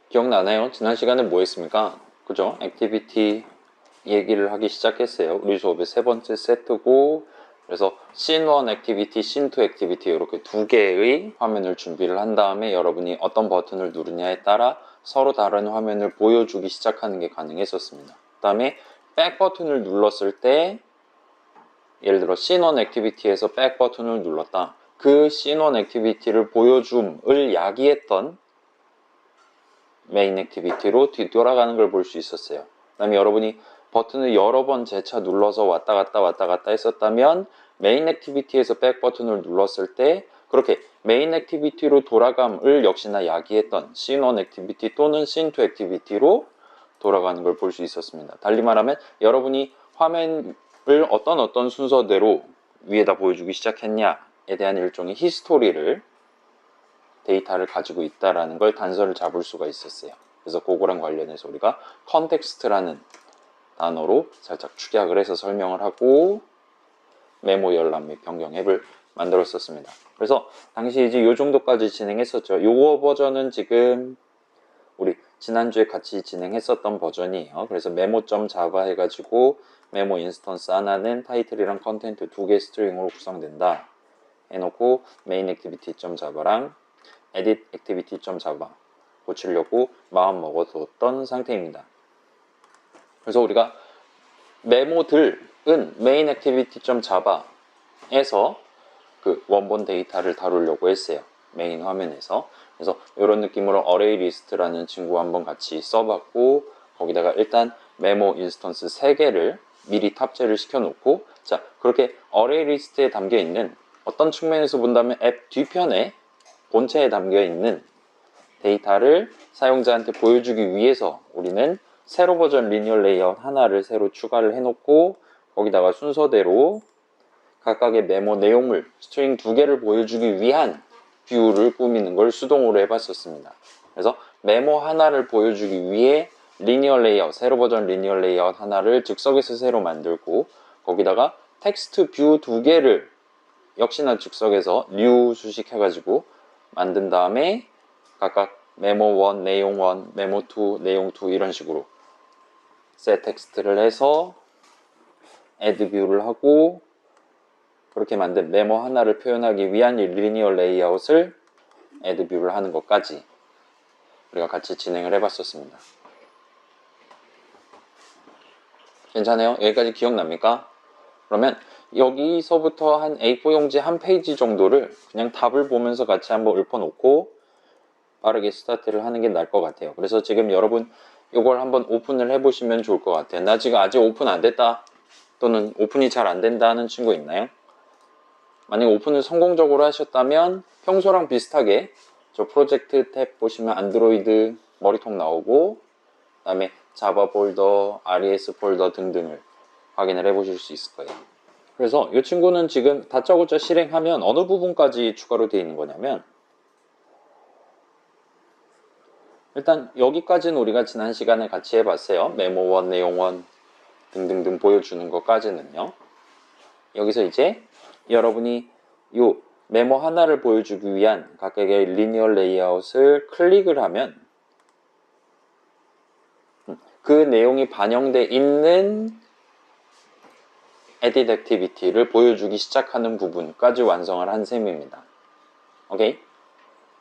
기억나나요? 지난 시간에 뭐 했습니까? 그죠? 액티비티 얘기를 하기 시작했어요. 우리 수업의 세 번째 세트고, 그래서 씬1 액티비티, 씬2 액티비티 이렇게 두 개의 화면을 준비를 한 다음에 여러분이 어떤 버튼을 누르냐에 따라 서로 다른 화면을 보여주기 시작하는 게 가능했었습니다. 그 다음에 백 버튼을 눌렀을 때, 예를 들어 씬1 액티비티에서 백 버튼을 눌렀다. 그 씬1 액티비티를 보여줌을 야기했던 메인 액티비티로 뒤돌아가는 걸 볼 수 있었어요. 그 다음에 여러분이 버튼을 여러 번 재차 눌러서 왔다 갔다 했었다면 메인 액티비티에서 백 버튼을 눌렀을 때 그렇게 메인 액티비티로 돌아감을 역시나 야기했던 씬1 액티비티 또는 씬2 액티비티로 돌아가는 걸 볼 수 있었습니다. 달리 말하면 여러분이 화면을 어떤 순서대로 위에다 보여주기 시작했냐에 대한 일종의 히스토리를 데이터를 가지고 있다라는 걸 단서를 잡을 수가 있었어요. 그래서 그거랑 관련해서 우리가 컨텍스트라는 단어로 살짝 축약을 해서 설명을 하고 메모 열람 및 변경 앱을 만들었었습니다. 그래서 당시 이제 요 정도까지 진행했었죠. 요거 버전은 지금 우리 지난주에 같이 진행했었던 버전이에요. 그래서 메모.java 해가지고 메모 인스턴스 하나는 타이틀이랑 컨텐트 두 개 스트링으로 구성된다 해놓고 메인 액티비티.java랑 edit activity.java 고치려고 마음 먹어뒀던 상태입니다. 그래서 우리가 메모들은 main activity.java에서 그 원본 데이터를 다루려고 했어요. 메인 화면에서. 그래서 이런 느낌으로 array list라는 친구 한번 같이 써봤고 거기다가 일단 메모 인스턴스 3개를 미리 탑재를 시켜놓고 자 그렇게 array list에 담겨있는 어떤 측면에서 본다면 앱 뒤편에 본체에 담겨있는 데이터를 사용자한테 보여주기 위해서 우리는 세로 버전 리니어 레이아웃 하나를 새로 추가를 해놓고 거기다가 순서대로 각각의 메모 내용물 스트링 2개를 보여주기 위한 뷰를 꾸미는 걸 수동으로 해봤었습니다. 그래서 메모 하나를 보여주기 위해 리니어 레이아웃, 세로 버전 리니어 레이아웃 하나를 즉석에서 새로 만들고 거기다가 텍스트 뷰 2개를 역시나 즉석에서 new 수식해가지고 만든 다음에 각각 메모 1, 내용 1, 메모 2, 내용 2 이런 식으로 set 텍스트를 해서 add view를 하고 그렇게 만든 메모 하나를 표현하기 위한 이 리니어 레이아웃을 add view를 하는 것까지 우리가 같이 진행을 해봤었습니다. 괜찮아요? 여기까지 기억납니까? 그러면 여기서부터 한 A4 용지 한 페이지 정도를 그냥 답을 보면서 같이 한번 읊어놓고 빠르게 스타트를 하는 게 나을 것 같아요. 그래서 지금 여러분 이걸 한번 오픈을 해보시면 좋을 것 같아요. 나 지금 아직 오픈 안 됐다 또는 오픈이 잘 안 된다 하는 친구 있나요? 만약 오픈을 성공적으로 하셨다면 평소랑 비슷하게 저 프로젝트 탭 보시면 안드로이드 머리통 나오고 그 다음에 자바 폴더, RES 폴더 등등을 확인을 해보실 수 있을 거예요. 그래서 이 친구는 지금 다짜고짜 실행하면 어느 부분까지 추가로 되어 있는 거냐면 일단 여기까지는 우리가 지난 시간에 같이 해봤어요. 메모 1, 내용 1 등등등 보여주는 것까지는요. 여기서 이제 여러분이 이 메모 하나를 보여주기 위한 각각의 리니어 레이아웃을 클릭을 하면 그 내용이 반영되어 있는 edit activity를 보여주기 시작하는 부분까지 완성을 한 셈입니다. 오케이?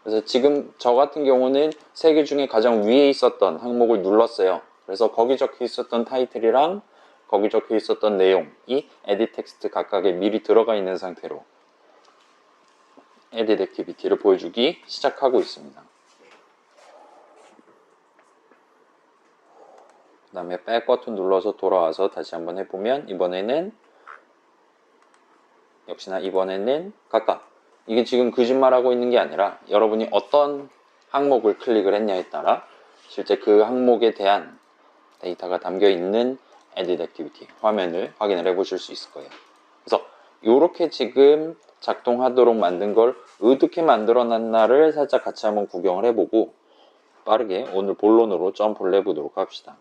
그래서 지금 저 같은 경우는 3개 중에 가장 위에 있었던 항목을 눌렀어요. 그래서 거기 적혀 있었던 타이틀이랑 거기 적혀 있었던 내용이 edit 텍스트 각각에 미리 들어가 있는 상태로 edit activity를 보여주기 시작하고 있습니다. 그 다음에 백 버튼 눌러서 돌아와서 다시 한번 해보면 이번에는 각각 이게 지금 거짓말하고 있는 게 아니라 여러분이 어떤 항목을 클릭을 했냐에 따라 실제 그 항목에 대한 데이터가 담겨 있는 edit activity 화면을 확인을 해 보실 수 있을 거예요. 그래서 이렇게 지금 작동하도록 만든 걸 어떻게 만들어 놨나를 살짝 같이 한번 구경을 해보고 빠르게 오늘 본론으로 점프를 해보도록 합시다.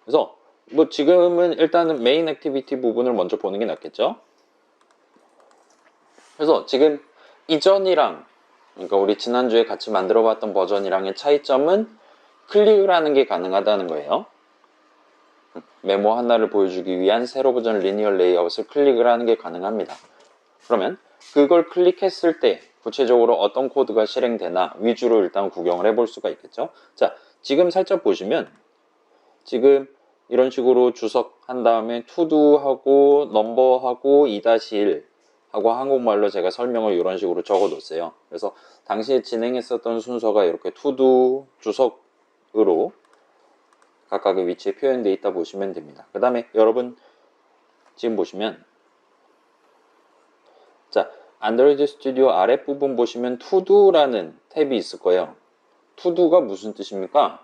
그래서 뭐 지금은 일단은 메인 액티비티 부분을 먼저 보는 게 낫겠죠. 그래서 지금 이전이랑 그러니까 우리 지난주에 같이 만들어 봤던 버전이랑의 차이점은 클릭을 하는 게 가능하다는 거예요. 메모 하나를 보여주기 위한 새로 버전 리니어 레이아웃을 클릭을 하는 게 가능합니다. 그러면 그걸 클릭했을 때 구체적으로 어떤 코드가 실행되나 위주로 일단 구경을 해볼 수가 있겠죠. 자, 지금 살짝 보시면 지금 이런 식으로 주석한 다음에 투두하고 넘버하고 2-1 하고 한국말로 제가 설명을 이런 식으로 적어 뒀어요. 그래서 당시에 진행했었던 순서가 이렇게 투두 주석으로 각각의 위치에 표현되어 있다 보시면 됩니다. 그 다음에 여러분 지금 보시면 자, 안드로이드 스튜디오 아랫부분 보시면 투두라는 탭이 있을 거예요. 투두가 무슨 뜻입니까?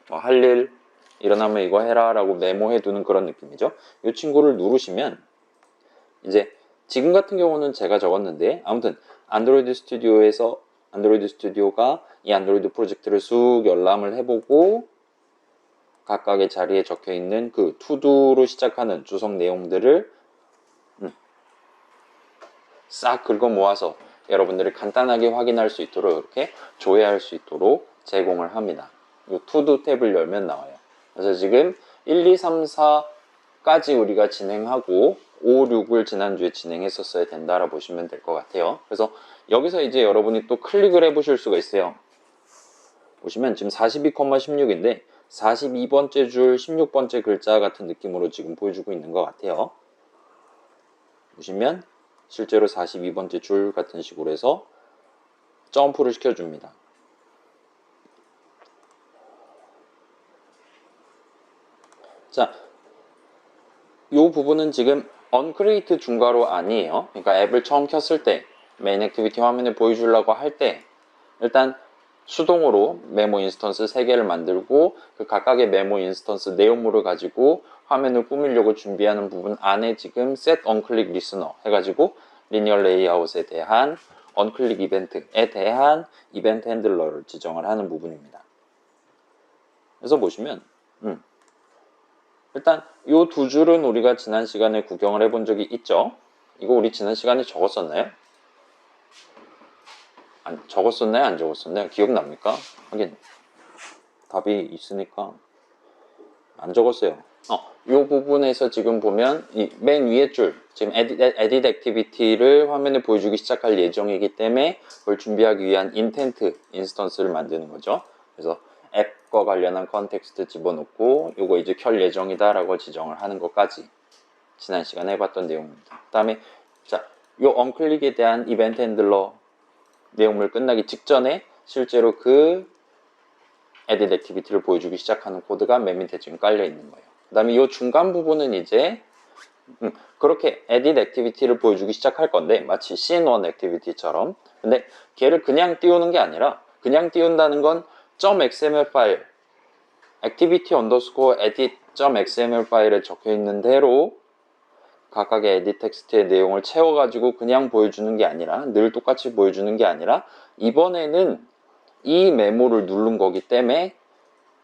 할 일 일어나면 이거 해라 라고 메모해 두는 그런 느낌이죠. 이 친구를 누르시면 이제 지금 같은 경우는 제가 적었는데 아무튼 안드로이드 스튜디오가 이 안드로이드 프로젝트를 쑥 열람을 해보고 각각의 자리에 적혀 있는 그 투두로 시작하는 주석 내용들을 싹 긁어 모아서 여러분들이 간단하게 확인할 수 있도록 이렇게 조회할 수 있도록 제공을 합니다. 이 투두 탭을 열면 나와요. 그래서 지금 1, 2, 3, 4까지 우리가 진행하고 5, 6을 지난주에 진행했었어야 된다라 보시면 될 것 같아요. 그래서 여기서 이제 여러분이 또 클릭을 해 보실 수가 있어요. 보시면 지금 42,16인데 42번째 줄 16번째 글자 같은 느낌으로 지금 보여주고 있는 것 같아요. 보시면 실제로 42번째 줄 같은 식으로 해서 점프를 시켜줍니다. 자, 이 부분은 지금 onCreate 중괄호 아니에요. 그러니까 앱을 처음 켰을 때 메인 액티비티 화면을 보여주려고 할 때 일단 수동으로 메모 인스턴스 3개를 만들고 그 각각의 메모 인스턴스 내용물을 가지고 화면을 꾸미려고 준비하는 부분 안에 지금 set onClick listener 해가지고 리니어 레이아웃에 대한 onClick 이벤트에 대한 이벤트 핸들러를 지정을 하는 부분입니다. 그래서 보시면 일단 이 두 줄은 우리가 지난 시간에 구경을 해본 적이 있죠. 이거 우리 지난 시간에 적었었나요? 적었었나요? 안 적었었나요? 기억납니까? 하긴 답이 있으니까 안 적었어요. 이 부분에서 지금 보면 이 맨 위에 줄 지금 edit activity를 화면에 보여주기 시작할 예정이기 때문에 그걸 준비하기 위한 intent 인스턴스를 만드는 거죠. 그래서 앱과 관련한 컨텍스트 집어넣고 이거 이제 켤 예정이다 라고 지정을 하는 것까지 지난 시간에 해봤던 내용입니다. 그 다음에 자, 이 onClick에 대한 이벤트 핸들러 내용물 끝나기 직전에 실제로 그 edit activity를 보여주기 시작하는 코드가 맨 밑에 지금 깔려 있는 거예요. 그 다음에 이 중간 부분은 이제 그렇게 edit activity를 보여주기 시작할 건데 마치 scene1 activity처럼 근데 걔를 그냥 띄우는 게 아니라 그냥 띄운다는 건 .xml 파일 activity underscore edit.xml 파일에 적혀 있는 대로 각각의 에디 텍스트의 내용을 채워가지고 그냥 보여주는 게 아니라 늘 똑같이 보여주는 게 아니라 이번에는 이 메모를 누른 거기 때문에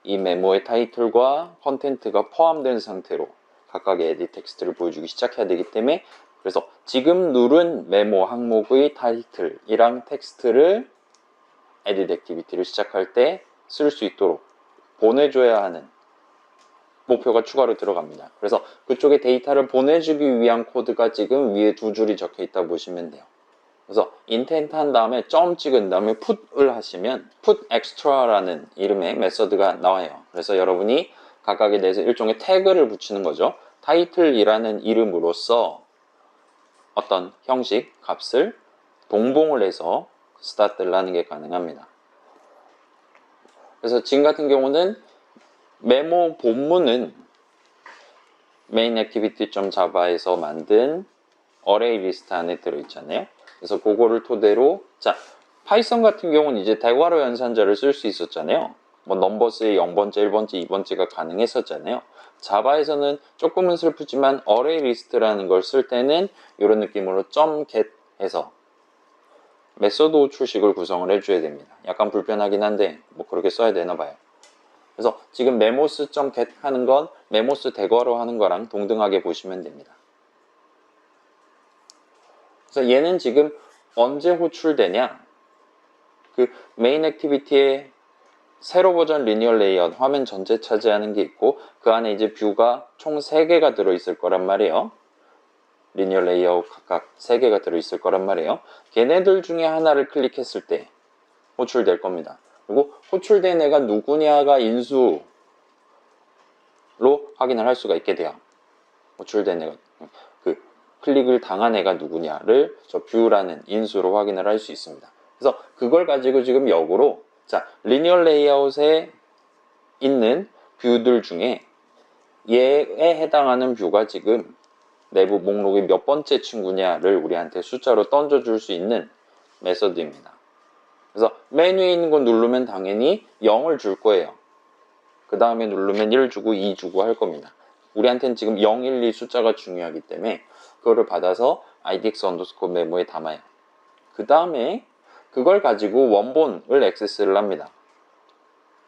이 메모의 타이틀과 컨텐트가 포함된 상태로 각각의 에디 텍스트를 보여주기 시작해야 되기 때문에 그래서 지금 누른 메모 항목의 타이틀이랑 텍스트를 에디 액티비티를 시작할 때 쓸 수 있도록 보내줘야 하는 목표가 추가로 들어갑니다. 그래서 그쪽에 데이터를 보내주기 위한 코드가 지금 위에 두 줄이 적혀 있다고 보시면 돼요. 그래서 intent 한 다음에 점 찍은 다음에 put을 하시면 put extra라는 이름의 메서드가 나와요. 그래서 여러분이 각각에 대해서 일종의 태그를 붙이는 거죠. title이라는 이름으로써 어떤 형식, 값을 동봉을 해서 스타트를 하는 게 가능합니다. 그래서 지금 같은 경우는 메모 본문은 main activity.java에서 만든 array 리스트 안에 들어있잖아요. 그래서 그거를 토대로 자 파이썬 같은 경우는 이제 대괄호 연산자를 쓸 수 있었잖아요. 뭐 넘버스의 0번째, 1번째, 2번째가 가능했었잖아요. 자바에서는 조금은 슬프지만 array 리스트라는 걸 쓸 때는 이런 느낌으로 .get 해서 메소드 호출식을 구성을 해줘야 됩니다. 약간 불편하긴 한데 뭐 그렇게 써야 되나 봐요. 그래서 지금 메모스.get 하는 건 메모스 대괄호 하는 거랑 동등하게 보시면 됩니다. 그래서 얘는 지금 언제 호출되냐? 그 메인 액티비티에 세로 버전 리니어 레이아웃 화면 전체 차지하는 게 있고 그 안에 이제 뷰가 총 3개가 들어있을 거란 말이에요. 리니어 레이아웃 각각 3개가 들어있을 거란 말이에요. 걔네들 중에 하나를 클릭했을 때 호출될 겁니다. 그리고 호출된 애가 누구냐가 인수로 확인을 할 수가 있게 돼요. 호출된 애가 그 클릭을 당한 애가 누구냐를 저 뷰라는 인수로 확인을 할 수 있습니다. 그래서 그걸 가지고 지금 역으로 자 리니어 레이아웃에 있는 뷰들 중에 얘에 해당하는 뷰가 지금 내부 목록의 몇 번째 친구냐를 우리한테 숫자로 던져줄 수 있는 메서드입니다. 그래서 맨 위에 있는 거 누르면 당연히 0을 줄 거예요. 그 다음에 누르면 1 주고 2 주고 할 겁니다. 우리한테는 지금 0, 1, 2 숫자가 중요하기 때문에 그거를 받아서 idx underscore 메모에 담아요. 그 다음에 그걸 가지고 원본을 액세스를 합니다.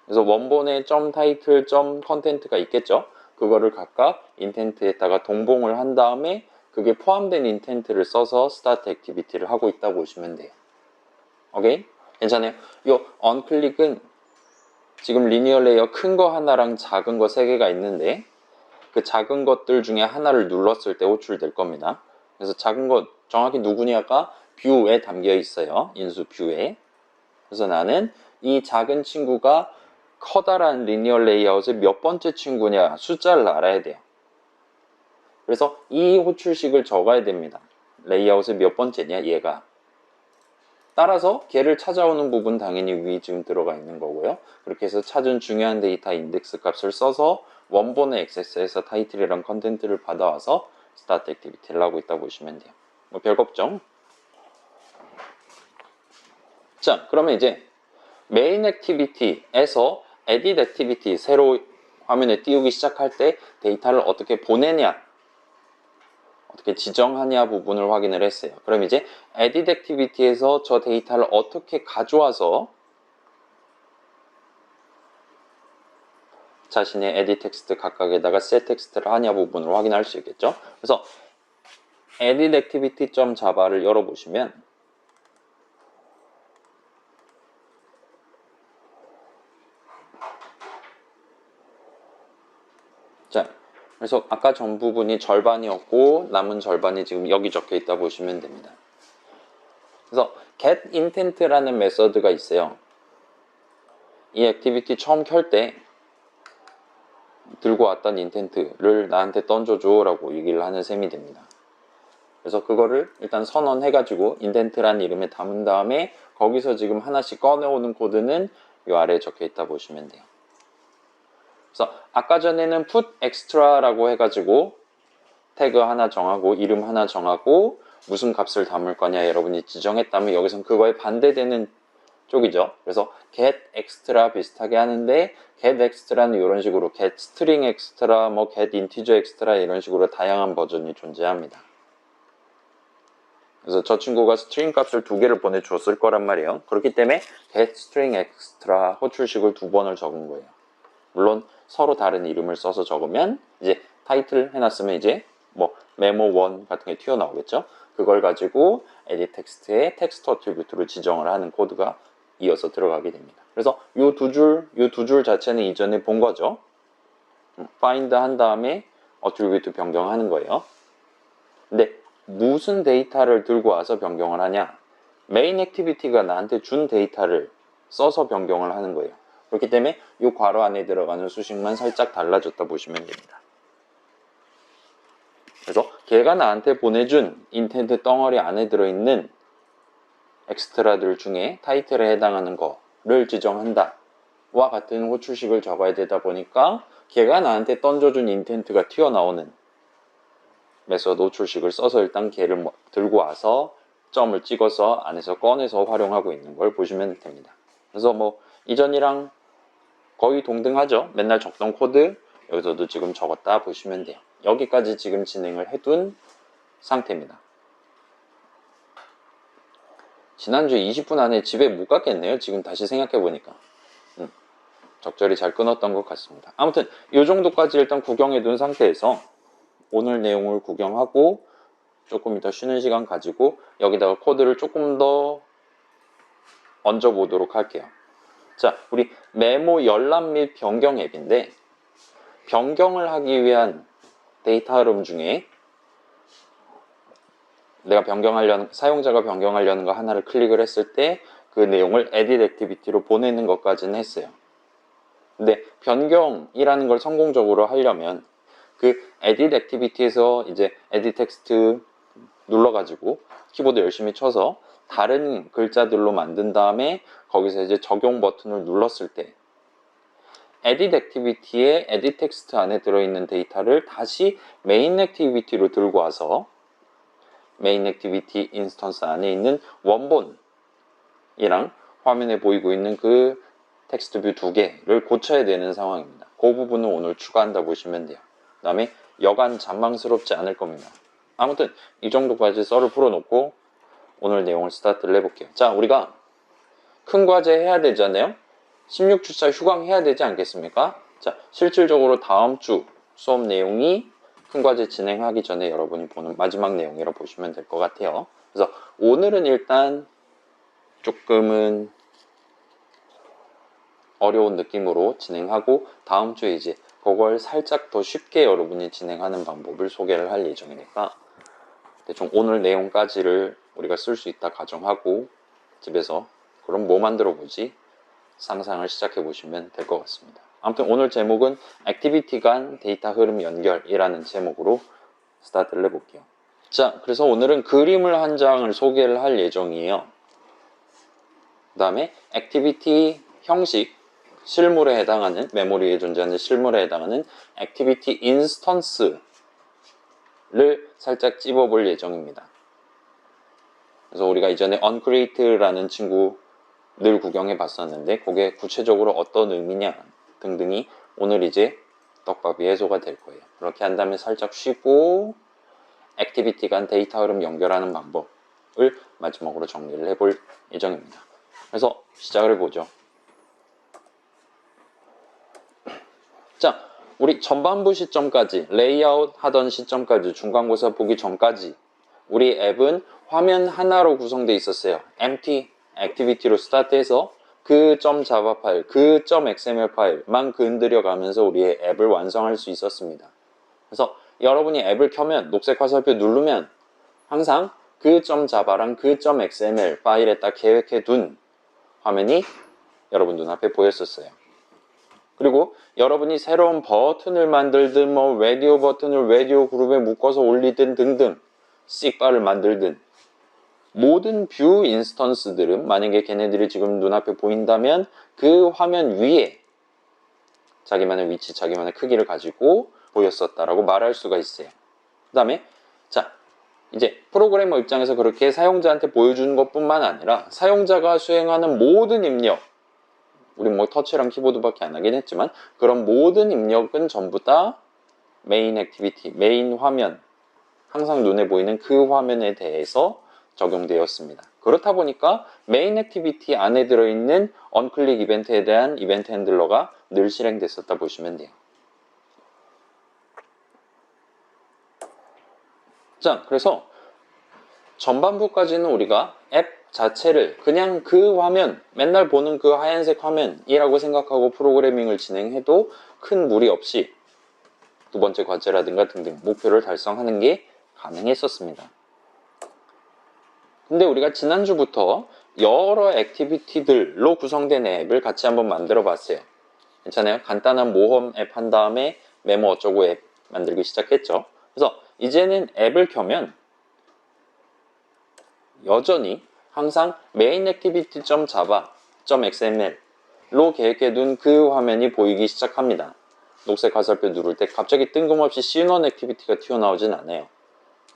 그래서 원본에 점 타이틀, 점 컨텐트가 있겠죠. 그거를 각각 인텐트에다가 동봉을 한 다음에 그게 포함된 인텐트를 써서 스타트 액티비티를 하고 있다고 보시면 돼요. 오케이? 괜찮아요? 요 언클릭은 지금 리니어 레이어 큰 거 하나랑 작은 거 3개가 있는데 그 작은 것들 중에 하나를 눌렀을 때 호출될 겁니다. 그래서 작은 것 정확히 누구냐가 뷰에 담겨 있어요. 인수 뷰에. 그래서 나는 이 작은 친구가 커다란 리니어 레이아웃의 몇 번째 친구냐 숫자를 알아야 돼요. 그래서 이 호출식을 적어야 됩니다. 레이아웃의 몇 번째냐 얘가. 따라서 걔를 찾아오는 부분 당연히 위 지금 들어가 있는 거고요. 그렇게 해서 찾은 중요한 데이터 인덱스 값을 써서 원본의 액세스에서 타이틀이랑 컨텐트를 받아와서 스타트 액티비티를 하고 있다고 보시면 돼요. 뭐 별거 없죠? 자, 그러면 이제 메인 액티비티에서 에딧 액티비티 새로 화면에 띄우기 시작할 때 데이터를 어떻게 보내냐 어떻게 지정하냐 부분을 확인을 했어요. 그럼 이제 에딧 액티비티에서 저 데이터를 어떻게 가져와서 자신의 에딧 텍스트 각각에다가 셋 텍스트를 하냐 부분을 확인할 수 있겠죠. 그래서 edit activity.java를 열어보시면 자, 그래서 아까 전 부분이 절반이었고 남은 절반이 지금 여기 적혀 있다 보시면 됩니다. 그래서 getIntent라는 메서드가 있어요. 이 액티비티 처음 켤 때 들고 왔던 인텐트를 나한테 던져줘 라고 얘기를 하는 셈이 됩니다. 그래서 그거를 일단 선언해가지고 인텐트라는 이름에 담은 다음에 거기서 지금 하나씩 꺼내오는 코드는 이 아래에 적혀 있다 보시면 돼요. 그래서 아까 전에는 put extra라고 해가지고 태그 하나 정하고 이름 하나 정하고 무슨 값을 담을 거냐 여러분이 지정했다면 여기선 그거에 반대되는 쪽이죠. 그래서 get extra 비슷하게 하는데 get extra는 이런 식으로 get string extra, 뭐 get integer extra 이런 식으로 다양한 버전이 존재합니다. 그래서 저 친구가 string 값을 2개를 보내줬을 거란 말이에요. 그렇기 때문에 get string extra 호출식을 2번을 적은 거예요. 물론 서로 다른 이름을 써서 적으면 이제 타이틀 해놨으면 이제 뭐 메모1 같은 게 튀어나오겠죠. 그걸 가지고 edit 텍스트에 텍스트 어트리뷰트를 지정을 하는 코드가 이어서 들어가게 됩니다. 그래서 요 두 줄 자체는 이전에 본 거죠. find 한 다음에 어트리뷰트 변경하는 거예요. 근데 무슨 데이터를 들고 와서 변경을 하냐? 메인 액티비티가 나한테 준 데이터를 써서 변경을 하는 거예요. 그렇기 때문에 이 괄호 안에 들어가는 수식만 살짝 달라졌다 보시면 됩니다. 그래서 걔가 나한테 보내준 인텐트 덩어리 안에 들어있는 엑스트라들 중에 타이틀에 해당하는 거를 지정한다 와 같은 호출식을 적어야 되다 보니까 걔가 나한테 던져준 인텐트가 튀어나오는 메서드 호출식을 써서 일단 걔를 들고 와서 점을 찍어서 안에서 꺼내서 활용하고 있는 걸 보시면 됩니다. 그래서 뭐 이전이랑 거의 동등하죠. 맨날 적던 코드 여기서도 지금 적었다 보시면 돼요. 여기까지 지금 진행을 해둔 상태입니다. 지난주에 20분 안에 집에 못 갔겠네요. 지금 다시 생각해보니까 적절히 잘 끊었던 것 같습니다. 아무튼 이 정도까지 일단 구경해둔 상태에서 오늘 내용을 구경하고 조금 이따 쉬는 시간 가지고 여기다가 코드를 조금 더 얹어 보도록 할게요. 자, 우리 메모 열람 및 변경 앱인데, 변경을 하기 위한 데이터 흐름 중에 내가 사용자가 변경하려는 거 하나를 클릭을 했을 때 그 내용을 edit activity로 보내는 것까지는 했어요. 근데 변경이라는 걸 성공적으로 하려면 그 edit activity에서 이제 edit text 눌러가지고 키보드 열심히 쳐서 다른 글자들로 만든 다음에 거기서 이제 적용 버튼을 눌렀을 때 edit activity의 edit text 안에 들어있는 데이터를 다시 main activity로 들고 와서 main activity 인스턴스 안에 있는 원본이랑 화면에 보이고 있는 그 텍스트 뷰 두 개를 고쳐야 되는 상황입니다. 그 부분은 오늘 추가한다 보시면 돼요. 그 다음에 여간 잔망스럽지 않을 겁니다. 아무튼 이 정도까지 썰을 풀어놓고 오늘 내용을 스타트를 해볼게요. 자, 우리가 큰 과제 해야 되잖아요. 16주차 휴강해야 되지 않겠습니까? 자, 실질적으로 다음 주 수업 내용이 큰 과제 진행하기 전에 여러분이 보는 마지막 내용이라고 보시면 될 것 같아요. 그래서 오늘은 일단 조금은 어려운 느낌으로 진행하고 다음 주에 이제 그걸 살짝 더 쉽게 여러분이 진행하는 방법을 소개를 할 예정이니까 대충 오늘 내용까지를 우리가 쓸 수 있다 가정하고 집에서 그럼 뭐 만들어 보지? 상상을 시작해 보시면 될 것 같습니다. 아무튼 오늘 제목은 액티비티 간 데이터 흐름 연결이라는 제목으로 스타트를 해볼게요. 자, 그래서 오늘은 그림을 한 장을 소개를 할 예정이에요. 그 다음에 액티비티 형식, 실물에 해당하는, 메모리에 존재하는 실물에 해당하는 액티비티 인스턴스를 살짝 찝어볼 예정입니다. 그래서 우리가 이전에 uncreate라는 친구 늘 구경해 봤었는데 그게 구체적으로 어떤 의미냐 등등이 오늘 이제 떡밥이 해소가 될 거예요. 그렇게 한 다음에 살짝 쉬고 액티비티 간 데이터 흐름 연결하는 방법을 마지막으로 정리를 해볼 예정입니다. 그래서 시작을 해보죠. 자, 우리 전반부 시점까지 레이아웃 하던 시점까지 중간고사 보기 전까지 우리 앱은 화면 하나로 구성되어 있었어요. empty 액티비티로 스타트해서 그 .java 파일, 그 .xml 파일만 건드려 가면서 우리의 앱을 완성할 수 있었습니다. 그래서 여러분이 앱을 켜면 녹색 화살표 누르면 항상 그 .java랑 그 .xml 파일에 딱 계획해 둔 화면이 여러분 눈앞에 보였었어요. 그리고 여러분이 새로운 버튼을 만들든 뭐 라디오 버튼을 라디오 그룹에 묶어서 올리든 등등 씩바를 만들든 모든 뷰 인스턴스들은 만약에 걔네들이 지금 눈앞에 보인다면 그 화면 위에 자기만의 위치, 자기만의 크기를 가지고 보였었다라고 말할 수가 있어요. 그 다음에 자, 이제 프로그래머 입장에서 그렇게 사용자한테 보여주는 것뿐만 아니라 사용자가 수행하는 모든 입력, 우리 뭐 터치랑 키보드밖에 안 하긴 했지만 그런 모든 입력은 전부 다 메인 액티비티, 메인 화면, 항상 눈에 보이는 그 화면에 대해서 적용되었습니다. 그렇다 보니까 메인 액티비티 안에 들어있는 언클릭 이벤트에 대한 이벤트 핸들러가 늘 실행됐었다 보시면 돼요. 자, 그래서 전반부까지는 우리가 앱 자체를 그냥 그 화면, 맨날 보는 그 하얀색 화면이라고 생각하고 프로그래밍을 진행해도 큰 무리 없이 두 번째 과제라든가 등등 목표를 달성하는 게 가능했었습니다. 근데 우리가 지난주부터 여러 액티비티들로 구성된 앱을 같이 한번 만들어 봤어요. 괜찮아요? 간단한 모험 앱 한 다음에 메모 어쩌고 앱 만들기 시작했죠. 그래서 이제는 앱을 켜면 여전히 항상 main activity.java.xml로 계획해둔 그 화면이 보이기 시작합니다. 녹색 화살표 누를 때 갑자기 뜬금없이 C1 액티비티가 튀어나오진 않아요.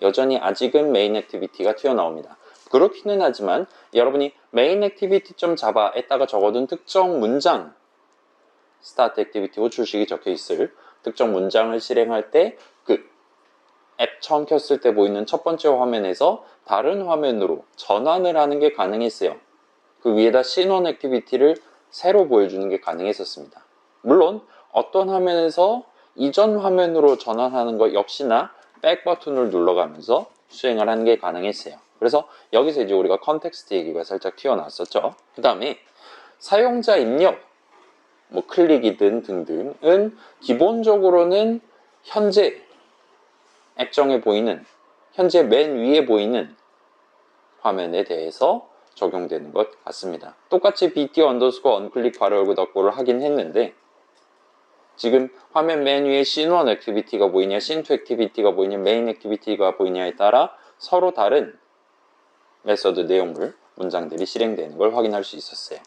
여전히 아직은 main activity가 튀어나옵니다. 그렇기는 하지만 여러분이 main activity.java에다가 적어둔 특정 문장 start activity 후 출식이 적혀 있을 특정 문장을 실행할 때 그 앱 처음 켰을 때 보이는 첫 번째 화면에서 다른 화면으로 전환을 하는 게 가능했어요. 그 위에다 C1 액티비티를 새로 보여주는 게 가능했었습니다. 물론 어떤 화면에서 이전 화면으로 전환하는 것 역시나 백 버튼을 눌러가면서 수행을 하는 게 가능했어요. 그래서 여기서 이제 우리가 컨텍스트 얘기가 살짝 튀어나왔었죠. 그 다음에 사용자 입력, 뭐 클릭이든 등등은 기본적으로는 현재 액정에 보이는, 현재 맨 위에 보이는 화면에 대해서 적용되는 것 같습니다. 똑같이 BT 언더스코어 언클릭 괄호 열고 닫고를 하긴 했는데, 지금 화면 맨 위에 씬1 액티비티가 보이냐, 씬2 액티비티가 보이냐, 메인 액티비티가 보이냐에 따라 서로 다른 메서드 내용물, 문장들이 실행되는 걸 확인할 수 있었어요.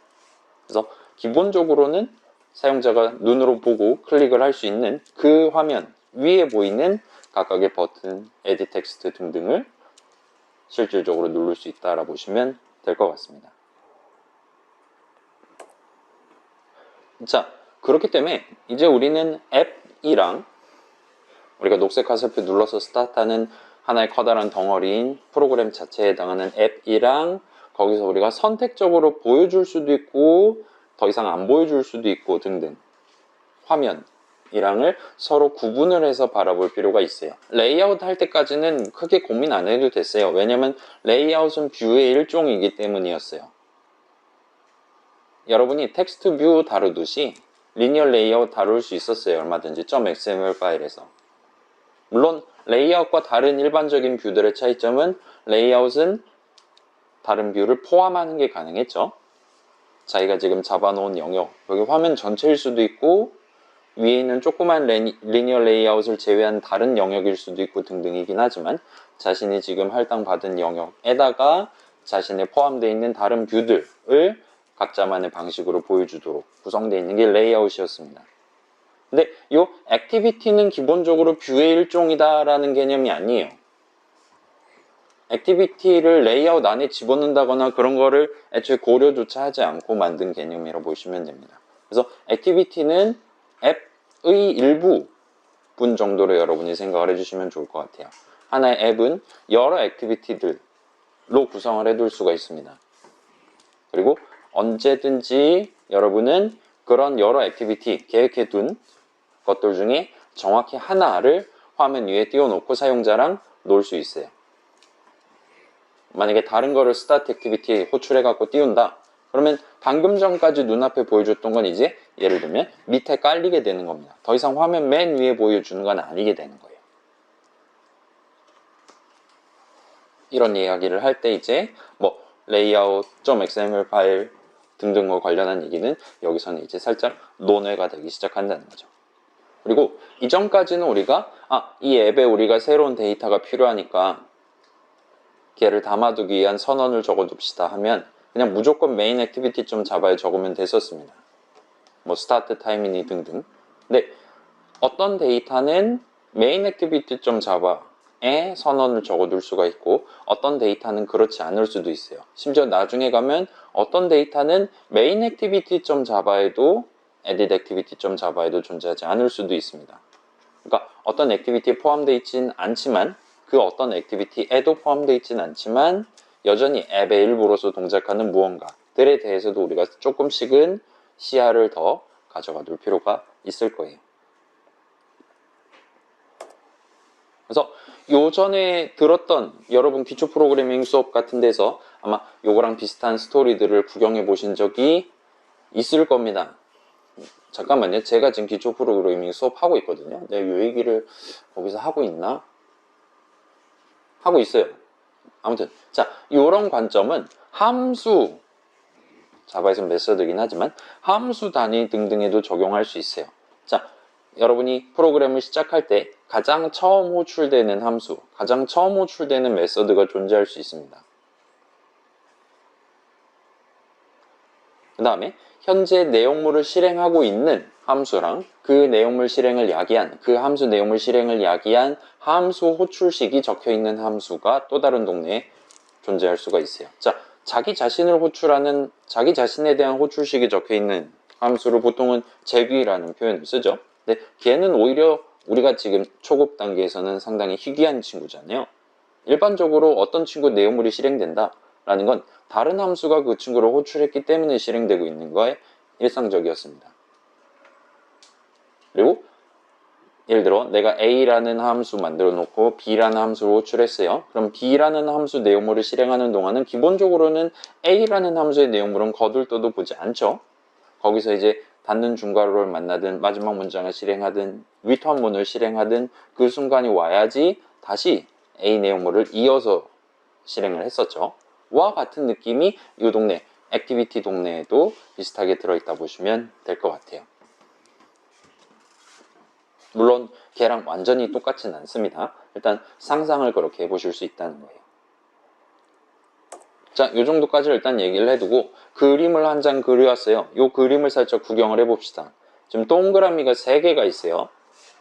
그래서 기본적으로는 사용자가 눈으로 보고 클릭을 할 수 있는 그 화면 위에 보이는 각각의 버튼, 에디 텍스트 등등을 실질적으로 누를 수 있다라 보시면 될 것 같습니다. 자, 그렇기 때문에 이제 우리는 앱이랑 우리가 녹색 화살표 눌러서 스타트하는 하나의 커다란 덩어리인 프로그램 자체에 해당하는 앱이랑 거기서 우리가 선택적으로 보여줄 수도 있고 더 이상 안 보여줄 수도 있고 등등 화면이랑을 서로 구분을 해서 바라볼 필요가 있어요. 레이아웃 할 때까지는 크게 고민 안 해도 됐어요. 왜냐면 레이아웃은 뷰의 일종이기 때문이었어요. 여러분이 텍스트 뷰 다루듯이 리니어 레이아웃 다룰 수 있었어요. 얼마든지 .xml 파일에서. 물론 레이아웃과 다른 일반적인 뷰들의 차이점은 레이아웃은 다른 뷰를 포함하는 게 가능했죠. 자기가 지금 잡아놓은 영역, 여기 화면 전체일 수도 있고 위에 있는 조그만 리니어 레이아웃을 제외한 다른 영역일 수도 있고 등등이긴 하지만 자신이 지금 할당받은 영역에다가 자신의 포함되어 있는 다른 뷰들을 각자만의 방식으로 보여주도록 구성되어 있는 게 레이아웃이었습니다. 근데 이 액티비티는 기본적으로 뷰의 일종이다라는 개념이 아니에요. 액티비티를 레이아웃 안에 집어넣는다거나 그런 거를 애초에 고려조차 하지 않고 만든 개념이라고 보시면 됩니다. 그래서 액티비티는 앱의 일부분 정도로 여러분이 생각을 해주시면 좋을 것 같아요. 하나의 앱은 여러 액티비티들로 구성을 해둘 수가 있습니다. 그리고 언제든지 여러분은 그런 여러 액티비티 계획해둔 것들 중에 정확히 하나를 화면 위에 띄워놓고 사용자랑 놀 수 있어요. 만약에 다른 거를 스타트 액티비티에 호출해갖고 띄운다. 그러면 방금 전까지 눈앞에 보여줬던 건 이제 예를 들면 밑에 깔리게 되는 겁니다. 더 이상 화면 맨 위에 보여주는 건 아니게 되는 거예요. 이런 이야기를 할 때 이제 뭐 레이아웃, .xml 파일 등등과 관련한 얘기는 여기서는 이제 살짝 논외가 되기 시작한다는 거죠. 그리고 이전까지는 우리가 이 앱에 우리가 새로운 데이터가 필요하니까 걔를 담아두기 위한 선언을 적어둡시다 하면 그냥 무조건 메인 액티비티 좀 잡아에 적으면 됐었습니다. 뭐 스타트 타임이니 등등. 근데 어떤 데이터는 메인 액티비티 좀 잡아에 선언을 적어둘 수가 있고 어떤 데이터는 그렇지 않을 수도 있어요. 심지어 나중에 가면 어떤 데이터는 메인 액티비티 좀 잡아에도 edit 액티비티 좀 잡아에도 존재하지 않을 수도 있습니다. 그러니까 어떤 액티비티에 포함되어 있진 않지만 그 어떤 액티비티에도 포함되어 있진 않지만 여전히 앱의 일부로서 동작하는 무언가들에 대해서도 우리가 조금씩은 시야를 더 가져가 둘 필요가 있을 거예요. 그래서 요전에 들었던 여러분 기초 프로그래밍 수업 같은 데서 아마 요거랑 비슷한 스토리들을 구경해 보신 적이 있을 겁니다. 잠깐만요. 제가 지금 기초 프로그래밍 수업하고 있거든요. 내가 요 얘기를 거기서 하고 있나? 하고 있어요. 아무튼 자, 요런 관점은 함수, 자바에서는 메서드이긴 하지만 함수 단위 등등에도 적용할 수 있어요. 자, 여러분이 프로그램을 시작할 때 가장 처음 호출되는 함수, 가장 처음 호출되는 메서드가 존재할 수 있습니다. 그 다음에 현재 내용물을 실행하고 있는 함수랑 그 내용물 실행을 야기한, 그 함수 내용물 실행을 야기한 함수 호출식이 적혀 있는 함수가 또 다른 동네에 존재할 수가 있어요. 자, 자기 자신을 호출하는, 자기 자신에 대한 호출식이 적혀 있는 함수를 보통은 제귀라는 표현을 쓰죠. 근데 걔는 오히려 우리가 지금 초급 단계에서는 상당히 희귀한 친구잖아요. 일반적으로 어떤 친구 내용물이 실행된다 라는 건 다른 함수가 그 친구를 호출했기 때문에 실행되고 있는 거에 일상적이었습니다. 그리고 예를 들어 내가 A라는 함수 만들어 놓고 B라는 함수를 호출했어요. 그럼 B라는 함수 내용물을 실행하는 동안은 기본적으로는 A라는 함수의 내용물은 거들떠도 보지 않죠. 거기서 이제 닫는 중괄호를 만나든 마지막 문장을 실행하든 위트함문을 실행하든 그 순간이 와야지 다시 A 내용물을 이어서 실행을 했었죠. 와 같은 느낌이 이 동네, 액티비티 동네에도 비슷하게 들어있다 보시면 될 것 같아요. 물론 걔랑 완전히 똑같진 않습니다. 일단 상상을 그렇게 해보실 수 있다는 거예요. 자, 이 정도까지 일단 얘기를 해두고 그림을 한 장 그려왔어요. 이 그림을 살짝 구경을 해봅시다. 지금 동그라미가 3개가 있어요.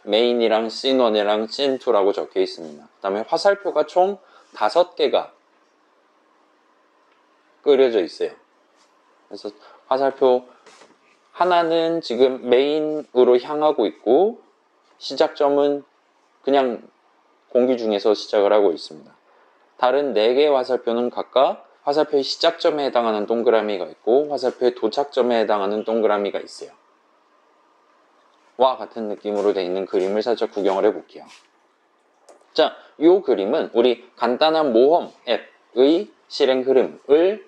메인이랑 씬1이랑 씬2라고 적혀 있습니다. 그 다음에 화살표가 총 5개가 그려져 있어요. 그래서 화살표 하나는 지금 메인으로 향하고 있고 시작점은 그냥 공기 중에서 시작을 하고 있습니다. 다른 4개의 화살표는 각각 화살표의 시작점에 해당하는 동그라미가 있고 화살표의 도착점에 해당하는 동그라미가 있어요. 와 같은 느낌으로 되어 있는 그림을 살짝 구경을 해볼게요. 자, 이 그림은 우리 간단한 모험 앱의 실행 흐름을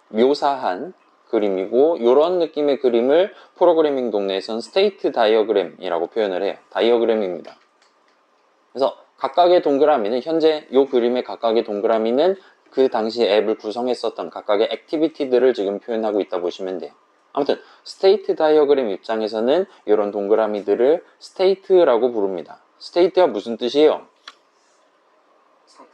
묘사한 그림이고 이런 느낌의 그림을 프로그래밍 동네에선 스테이트 다이어그램이라고 표현을 해요. 다이어그램입니다. 그래서 각각의 동그라미는 현재 이 그림의 각각의 동그라미는 그 당시 앱을 구성했었던 각각의 액티비티들을 지금 표현하고 있다 보시면 돼요. 아무튼 스테이트 다이어그램 입장에서는 이런 동그라미들을 스테이트라고 부릅니다. 스테이트가 무슨 뜻이에요? 상태?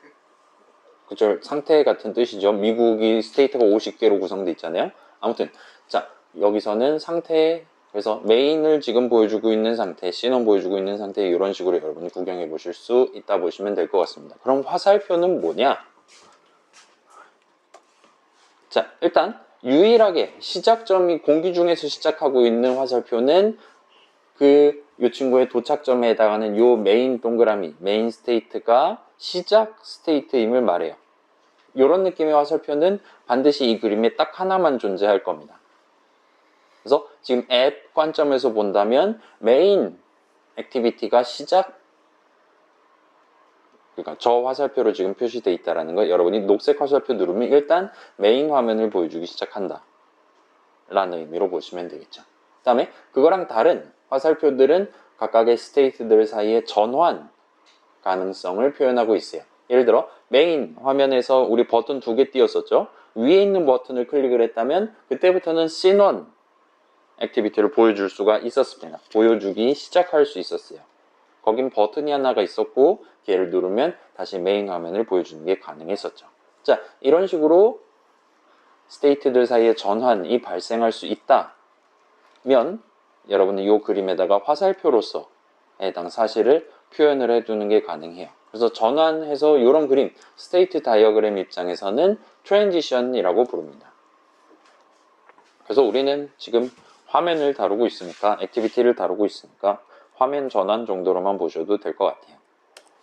그죠? 상태 같은 뜻이죠. 미국이 스테이트가 50개로 구성되어 있잖아요. 아무튼 자 여기서는 상태, 그래서 메인을 지금 보여주고 있는 상태, 씬원 보여주고 있는 상태, 이런 식으로 여러분이 구경해 보실 수 있다 보시면 될 것 같습니다. 그럼 화살표는 뭐냐? 자, 일단 유일하게 시작점이 공기 중에서 시작하고 있는 화살표는 이 친구의 도착점에 해당하는 요 메인 동그라미, 메인 스테이트가 시작 스테이트임을 말해요. 이런 느낌의 화살표는 반드시 이 그림에 딱 하나만 존재할 겁니다. 그래서 지금 앱 관점에서 본다면 메인 액티비티가 시작, 그러니까 저 화살표로 지금 표시되어 있다는 거, 여러분이 녹색 화살표 누르면 일단 메인 화면을 보여주기 시작한다 라는 의미로 보시면 되겠죠. 그 다음에 그거랑 다른 화살표들은 각각의 스테이트들 사이의 전환 가능성을 표현하고 있어요. 예를 들어 메인 화면에서 우리 버튼 2개 띄었었죠. 위에 있는 버튼을 클릭을 했다면 그때부터는 씬1 액티비티를 보여줄 수가 있었습니다. 보여주기 시작할 수 있었어요. 거긴 버튼이 하나가 있었고 걔를 누르면 다시 메인 화면을 보여주는 게 가능했었죠. 자, 이런 식으로 스테이트들 사이의 전환이 발생할 수 있다면 여러분은 이 그림에다가 화살표로서 해당 사실을 표현을 해두는 게 가능해요. 그래서 전환해서 이런 그림, 스테이트 다이어그램 입장에서는 트랜지션이라고 부릅니다. 그래서 우리는 지금 화면을 다루고 있으니까, 액티비티를 다루고 있으니까 화면 전환 정도로만 보셔도 될 것 같아요.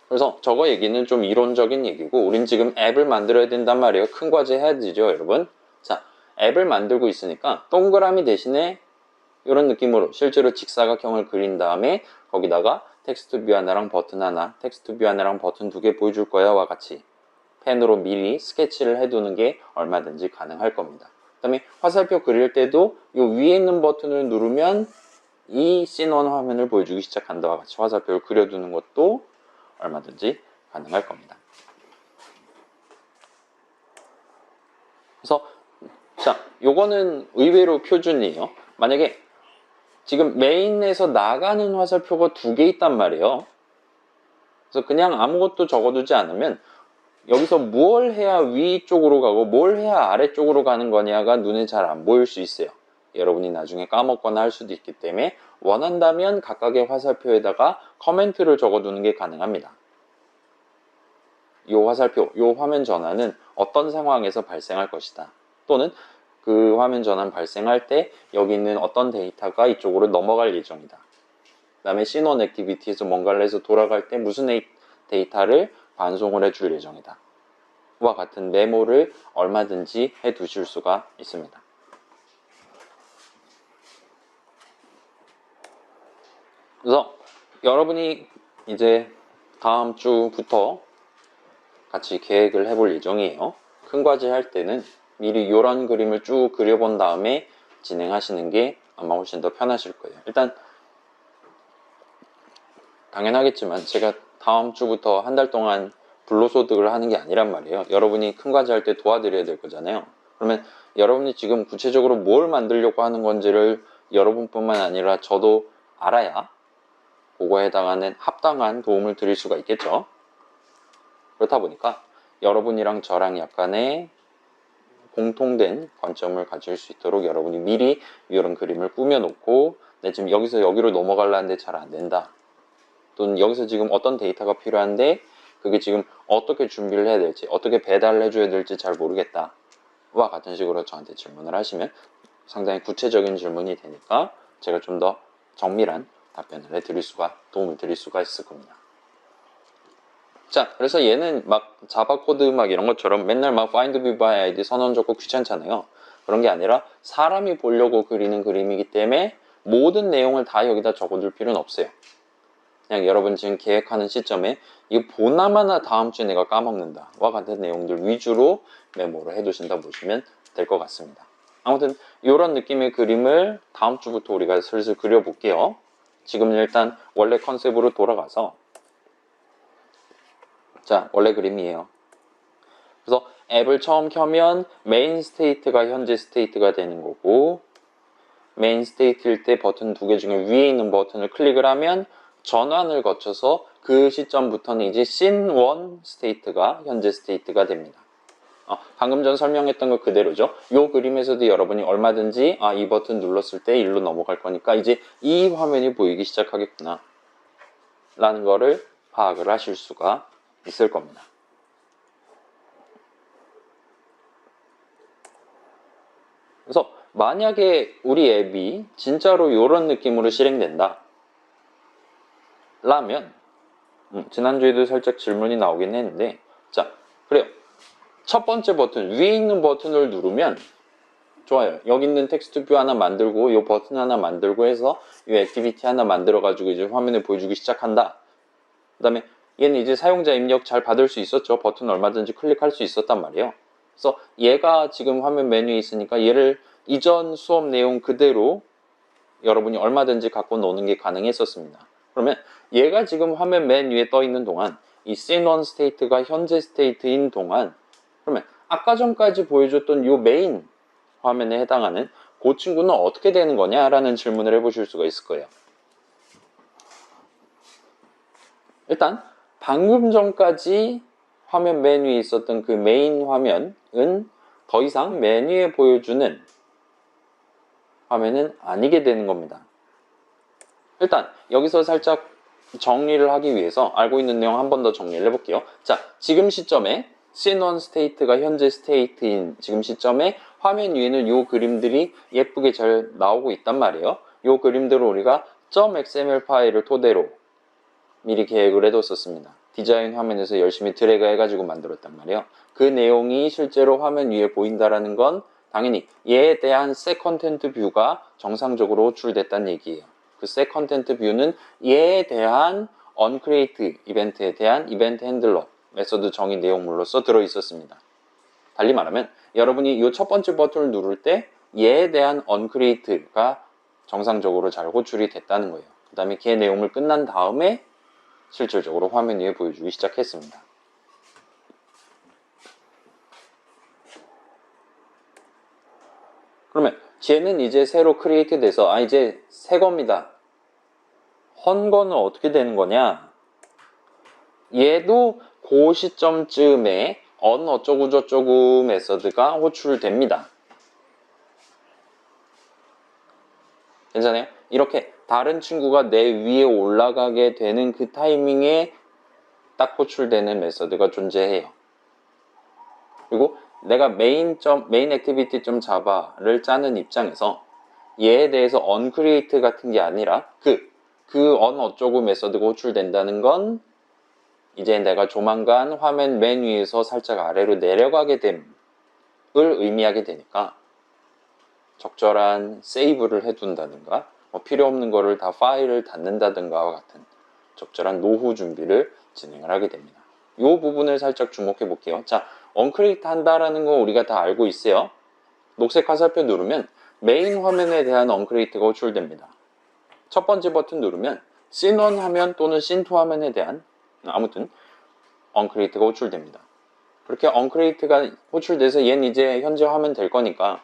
그래서 저거 얘기는 좀 이론적인 얘기고 우린 지금 앱을 만들어야 된단 말이에요. 큰 과제 해야 되죠, 여러분. 자, 앱을 만들고 있으니까 동그라미 대신에 이런 느낌으로 실제로 직사각형을 그린 다음에 거기다가 텍스트 뷰 하나랑 버튼 하나, 텍스트 뷰 하나랑 버튼 2개 보여줄 거야 와 같이 펜으로 미리 스케치를 해두는 게 얼마든지 가능할 겁니다. 그 다음에 화살표 그릴 때도 이 위에 있는 버튼을 누르면 이 씬1 화면을 보여주기 시작한다와 같이 화살표를 그려두는 것도 얼마든지 가능할 겁니다. 그래서 자, 요거는 의외로 표준이에요. 만약에 지금 메인에서 나가는 화살표가 2개 있단 말이에요. 그래서 그냥 아무것도 적어두지 않으면 여기서 뭘 해야 위쪽으로 가고 뭘 해야 아래쪽으로 가는 거냐가 눈에 잘 안 보일 수 있어요. 여러분이 나중에 까먹거나 할 수도 있기 때문에 원한다면 각각의 화살표에다가 커멘트를 적어두는 게 가능합니다. 이 화살표, 이 화면 전환은 어떤 상황에서 발생할 것이다. 또는 그 화면 전환 발생할 때 여기 있는 어떤 데이터가 이쪽으로 넘어갈 예정이다. 그 다음에 씬1 액티비티에서 뭔가를 해서 돌아갈 때 무슨 데이터를 반송을 해줄 예정이다. 와 같은 메모를 얼마든지 해 두실 수가 있습니다. 그래서 여러분이 이제 다음 주부터 같이 계획을 해볼 예정이에요. 큰 과제 할 때는 미리 이런 그림을 쭉 그려본 다음에 진행하시는 게 아마 훨씬 더 편하실 거예요. 일단 당연하겠지만 제가 다음 주부터 한 달 동안 불로소득을 하는 게 아니란 말이에요. 여러분이 큰 과제 할 때 도와드려야 될 거잖아요. 그러면 여러분이 지금 구체적으로 뭘 만들려고 하는 건지를 여러분뿐만 아니라 저도 알아야 그거에 해당하는 합당한 도움을 드릴 수가 있겠죠. 그렇다 보니까 여러분이랑 저랑 약간의 공통된 관점을 가질 수 있도록 여러분이 미리 이런 그림을 꾸며놓고 지금 여기서 여기로 넘어가려는데 잘 안 된다. 또는 여기서 지금 어떤 데이터가 필요한데 그게 지금 어떻게 준비를 해야 될지 어떻게 배달을 해줘야 될지 잘 모르겠다. 와 같은 식으로 저한테 질문을 하시면 상당히 구체적인 질문이 되니까 제가 좀 더 정밀한 답변을 도움을 드릴 수가 있을 겁니다. 자, 그래서 얘는 막 자바 코드 막 이런 것처럼 맨날 막 find view by id 선언 적고 귀찮잖아요. 그런 게 아니라 사람이 보려고 그리는 그림이기 때문에 모든 내용을 다 여기다 적어둘 필요는 없어요. 그냥 여러분 지금 계획하는 시점에 이거 보나마나 다음 주에 내가 까먹는다 와 같은 내용들 위주로 메모를 해두신다 보시면 될 것 같습니다. 아무튼 이런 느낌의 그림을 다음 주부터 우리가 슬슬 그려볼게요. 지금은 일단 원래 컨셉으로 돌아가서 자 원래 그림이에요. 그래서 앱을 처음 켜면 메인 스테이트가 현재 스테이트가 되는 거고 메인 스테이트일 때 버튼 두 개 중에 위에 있는 버튼을 클릭을 하면 전환을 거쳐서 그 시점부터는 이제 씬1 스테이트가 현재 스테이트가 됩니다. 방금 전 설명했던 거 그대로죠. 이 그림에서도 여러분이 얼마든지 이 버튼 눌렀을 때 일로 넘어갈 거니까 이제 이 화면이 보이기 시작하겠구나 라는 거를 파악을 하실 수가 있을 겁니다. 그래서 만약에 우리 앱이 진짜로 이런 느낌으로 실행된다 라면 지난주에도 살짝 질문이 나오긴 했는데 자 그래요. 첫 번째 버튼 위에 있는 버튼을 누르면 좋아요. 여기 있는 텍스트 뷰 하나 만들고 이 버튼 하나 만들고 해서 이 액티비티 하나 만들어 가지고 이제 화면에 보여주기 시작한다. 그 다음에 얘는 이제 사용자 입력 잘 받을 수 있었죠. 버튼 얼마든지 클릭할 수 있었단 말이에요. 그래서 얘가 지금 화면 메뉴에 있으니까 얘를 이전 수업 내용 그대로 여러분이 얼마든지 갖고 노는 게 가능했었습니다. 그러면 얘가 지금 화면 맨 위에 떠 있는 동안 이 scene1 스테이트가 현재 스테이트인 동안 그러면 아까 전까지 보여줬던 이 메인 화면에 해당하는 그 친구는 어떻게 되는 거냐라는 질문을 해보실 수가 있을 거예요. 일단 방금 전까지 화면 맨 위에 있었던 그 메인 화면은 더 이상 메뉴에 보여주는 화면은 아니게 되는 겁니다. 일단 여기서 살짝 정리를 하기 위해서 알고 있는 내용 한 번 더 정리를 해볼게요. 자, 지금 시점에 scene1 스테이트가 현재 스테이트인 지금 시점에 화면 위에는 이 그림들이 예쁘게 잘 나오고 있단 말이에요. 이 그림들을 우리가 .xml 파일을 토대로 미리 계획을 해뒀었습니다. 디자인 화면에서 열심히 드래그 해가지고 만들었단 말이에요. 그 내용이 실제로 화면 위에 보인다라는 건 당연히 얘에 대한 set 컨텐트 뷰가 정상적으로 호출됐다는 얘기예요. 그 set 컨텐트 뷰는 얘에 대한 onCreate 이벤트에 대한 이벤트 핸들러 메소드 정의 내용물로서 들어있었습니다. 달리 말하면 여러분이 이 첫 번째 버튼을 누를 때 얘에 대한 onCreate가 정상적으로 잘 호출이 됐다는 거예요. 그 다음에 걔 내용을 끝난 다음에 실질적으로 화면 위에 보여주기 시작했습니다. 그러면 쟤는 이제 새로 크리에이트 돼서 이제 새 겁니다. 헌 거는 어떻게 되는 거냐? 얘도 그 시점쯤에 어쩌고저쩌고 메서드가 호출됩니다. 괜찮아요? 이렇게 다른 친구가 내 위에 올라가게 되는 그 타이밍에 딱 호출되는 메서드가 존재해요. 그리고 내가 메인 액티비티.java를 짜는 입장에서 얘에 대해서 onCreate 같은 게 아니라 그 어쩌고 메서드가 호출된다는 건 이제 내가 조만간 화면 맨 위에서 살짝 아래로 내려가게 됨을 의미하게 되니까 적절한 세이브를 해둔다든가 필요 없는 거를 다 파일을 닫는다든가와 같은 적절한 노후 준비를 진행을 하게 됩니다. 이 부분을 살짝 주목해 볼게요. 자, 언크리에이트 한다라는 거 우리가 다 알고 있어요. 녹색 화살표 누르면 메인 화면에 대한 언크리에이트가 호출됩니다. 첫 번째 버튼 누르면 씬1 화면 또는 씬2 화면에 대한 아무튼 언크리에이트가 호출됩니다. 그렇게 언크리에이트가 호출돼서 얘는 이제 현재 화면 될 거니까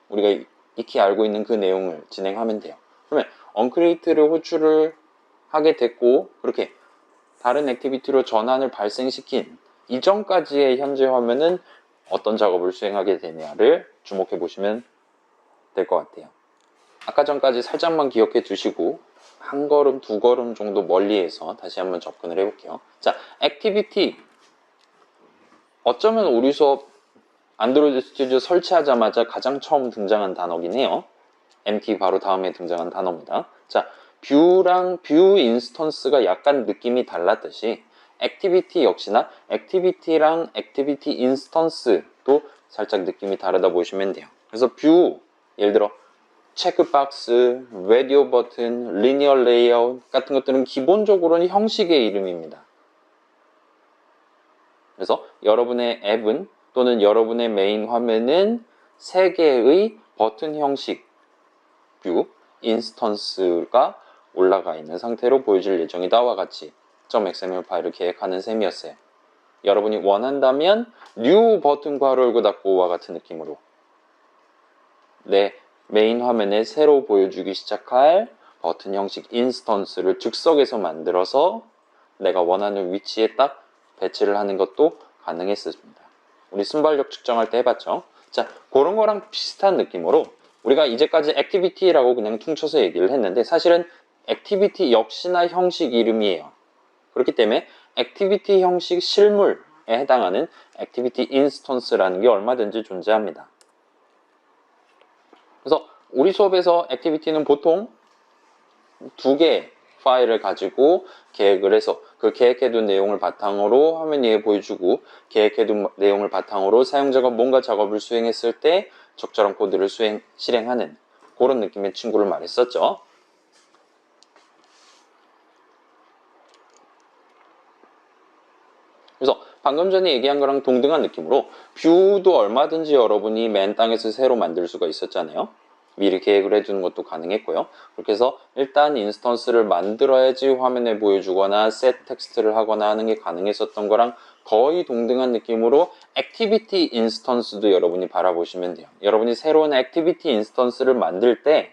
우리가 익히 알고 있는 그 내용을 진행하면 돼요. 그러면 언크리에이트를 호출을 하게 됐고 그렇게 다른 액티비티로 전환을 발생시킨 이전까지의 현재 화면은 어떤 작업을 수행하게 되냐를 주목해 보시면 될 것 같아요. 아까 전까지 살짝만 기억해 두시고 한 걸음, 두 걸음 정도 멀리에서 다시 한번 접근을 해볼게요. 자, 액티비티. 어쩌면 우리 수업 안드로이드 스튜디오 설치하자마자 가장 처음 등장한 단어긴 해요. MT 바로 다음에 등장한 단어입니다. 자, 뷰랑 뷰 인스턴스가 약간 느낌이 달랐듯이 액티비티 역시나 액티비티랑 액티비티 인스턴스도 살짝 느낌이 다르다 보시면 돼요. 그래서 뷰, 예를 들어 체크박스, 라디오 버튼, 리니어 레이아웃 같은 것들은 기본적으로는 형식의 이름입니다. 그래서 여러분의 앱은 또는 여러분의 메인 화면은 3개의 버튼 형식 뷰, 인스턴스가 올라가 있는 상태로 보여질 예정이다와 같이 .xml 파일을 계획하는 셈이었어요. 여러분이 원한다면 new 버튼 괄호 열고 닫고와 같은 느낌으로 내 메인 화면에 새로 보여주기 시작할 버튼 형식 인스턴스를 즉석에서 만들어서 내가 원하는 위치에 딱 배치를 하는 것도 가능했습니다. 우리 순발력 측정할 때 해봤죠? 자, 그런 거랑 비슷한 느낌으로 우리가 이제까지 액티비티라고 그냥 퉁쳐서 얘기를 했는데 사실은 액티비티 역시나 형식 이름이에요. 그렇기 때문에 액티비티 형식 실물에 해당하는 액티비티 인스턴스라는 게 얼마든지 존재합니다. 그래서 우리 수업에서 액티비티는 보통 2개의 파일을 가지고 계획을 해서 그 계획해둔 내용을 바탕으로 화면 위에 보여주고 계획해둔 내용을 바탕으로 사용자가 뭔가 작업을 수행했을 때 적절한 코드를 실행하는 그런 느낌의 친구를 말했었죠. 그래서 방금 전에 얘기한 거랑 동등한 느낌으로 뷰도 얼마든지 여러분이 맨 땅에서 새로 만들 수가 있었잖아요. 미리 계획을 해두는 것도 가능했고요. 그렇게 해서 일단 인스턴스를 만들어야지 화면에 보여주거나 셋 텍스트를 하거나 하는 게 가능했었던 거랑 거의 동등한 느낌으로 액티비티 인스턴스도 여러분이 바라보시면 돼요. 여러분이 새로운 액티비티 인스턴스를 만들 때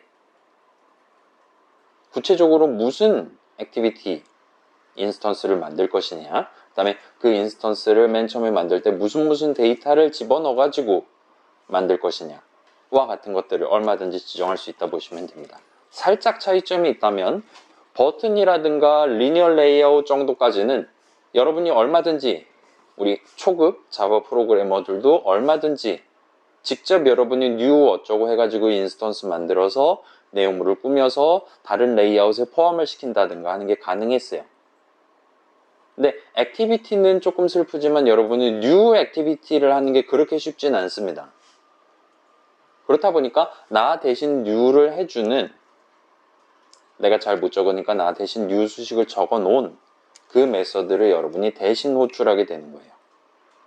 구체적으로 무슨 액티비티 인스턴스를 만들 것이냐, 그 다음에 그 인스턴스를 맨 처음에 만들 때 무슨 데이터를 집어넣어 가지고 만들 것이냐 와 같은 것들을 얼마든지 지정할 수 있다 보시면 됩니다. 살짝 차이점이 있다면 버튼이라든가 리니어 레이아웃 정도까지는 여러분이 얼마든지 우리 초급 자바 프로그래머들도 얼마든지 직접 여러분이 new 어쩌고 해가지고 인스턴스 만들어서 내용물을 꾸며서 다른 레이아웃에 포함을 시킨다든가 하는 게 가능했어요. 근데 액티비티는 조금 슬프지만 여러분이 new 액티비티를 하는 게 그렇게 쉽진 않습니다. 그렇다 보니까 나 대신 new를 해주는, 내가 잘 못 적으니까 나 대신 new 수식을 적어 놓은 그 메서드를 여러분이 대신 호출하게 되는 거예요.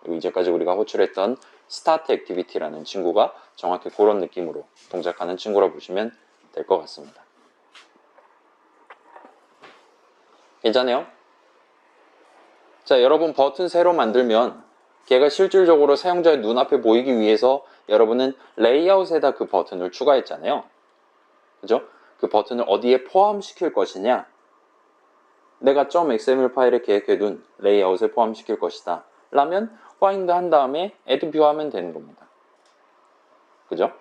그리고 이제까지 우리가 호출했던 start activity라는 친구가 정확히 그런 느낌으로 동작하는 친구라 보시면 될 것 같습니다. 괜찮아요? 자, 여러분 버튼 새로 만들면 걔가 실질적으로 사용자의 눈앞에 보이기 위해서 여러분은 레이아웃에다 그 버튼을 추가했잖아요. 그죠? 그 버튼을 어디에 포함시킬 것이냐? 내가 .xml 파일에 계획해둔 레이아웃에 포함시킬 것이다 라면 find 한 다음에 add view 하면 되는 겁니다. 그죠?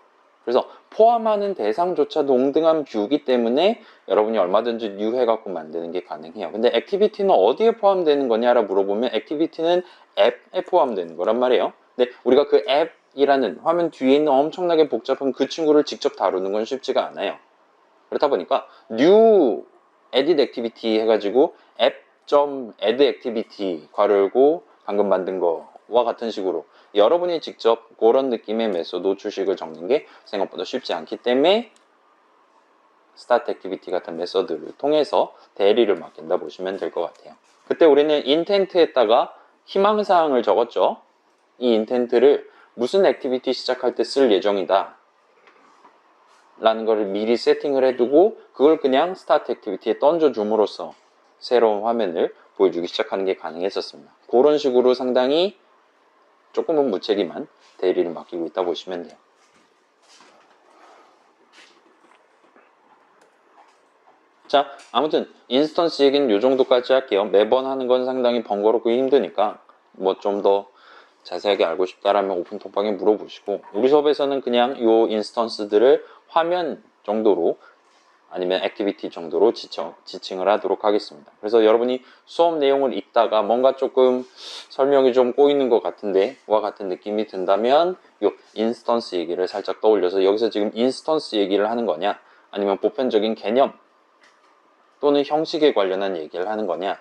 그래서 포함하는 대상조차 동등한 뷰이기 때문에 여러분이 얼마든지 new 해갖고 만드는 게 가능해요. 근데 액티비티는 어디에 포함되는 거냐라 물어보면 액티비티는 앱에 포함되는 거란 말이에요. 근데 우리가 그 앱이라는 화면 뒤에 있는 엄청나게 복잡한 그 친구를 직접 다루는 건 쉽지가 않아요. 그렇다 보니까 new edit activity 해가지고 app.add activity 괄호 열고 방금 만든 거와 같은 식으로 여러분이 직접 그런 느낌의 메소드 출식을 적는 게 생각보다 쉽지 않기 때문에 스타트 액티비티 같은 메서드를 통해서 대리를 맡긴다 보시면 될 것 같아요. 그때 우리는 인텐트에다가 희망사항을 적었죠. 이 인텐트를 무슨 액티비티 시작할 때 쓸 예정이다 라는 거를 미리 세팅을 해두고 그걸 그냥 스타트 액티비티에 던져줌으로써 새로운 화면을 보여주기 시작하는 게 가능했었습니다. 그런 식으로 상당히 조금은 무책임한 대리를 맡기고 있다 보시면 돼요. 자, 아무튼 인스턴스 얘기는 이 정도까지 할게요. 매번 하는 건 상당히 번거롭고 힘드니까 뭐 좀 더 자세하게 알고 싶다라면 오픈톡방에 물어보시고, 우리 수업에서는 그냥 이 인스턴스들을 화면 정도로 아니면 액티비티 정도로 지칭을 하도록 하겠습니다. 그래서 여러분이 수업 내용을 읽다가 뭔가 조금 설명이 좀 꼬이는 것 같은데 와 같은 느낌이 든다면 이 인스턴스 얘기를 살짝 떠올려서 여기서 지금 인스턴스 얘기를 하는 거냐 아니면 보편적인 개념 또는 형식에 관련한 얘기를 하는 거냐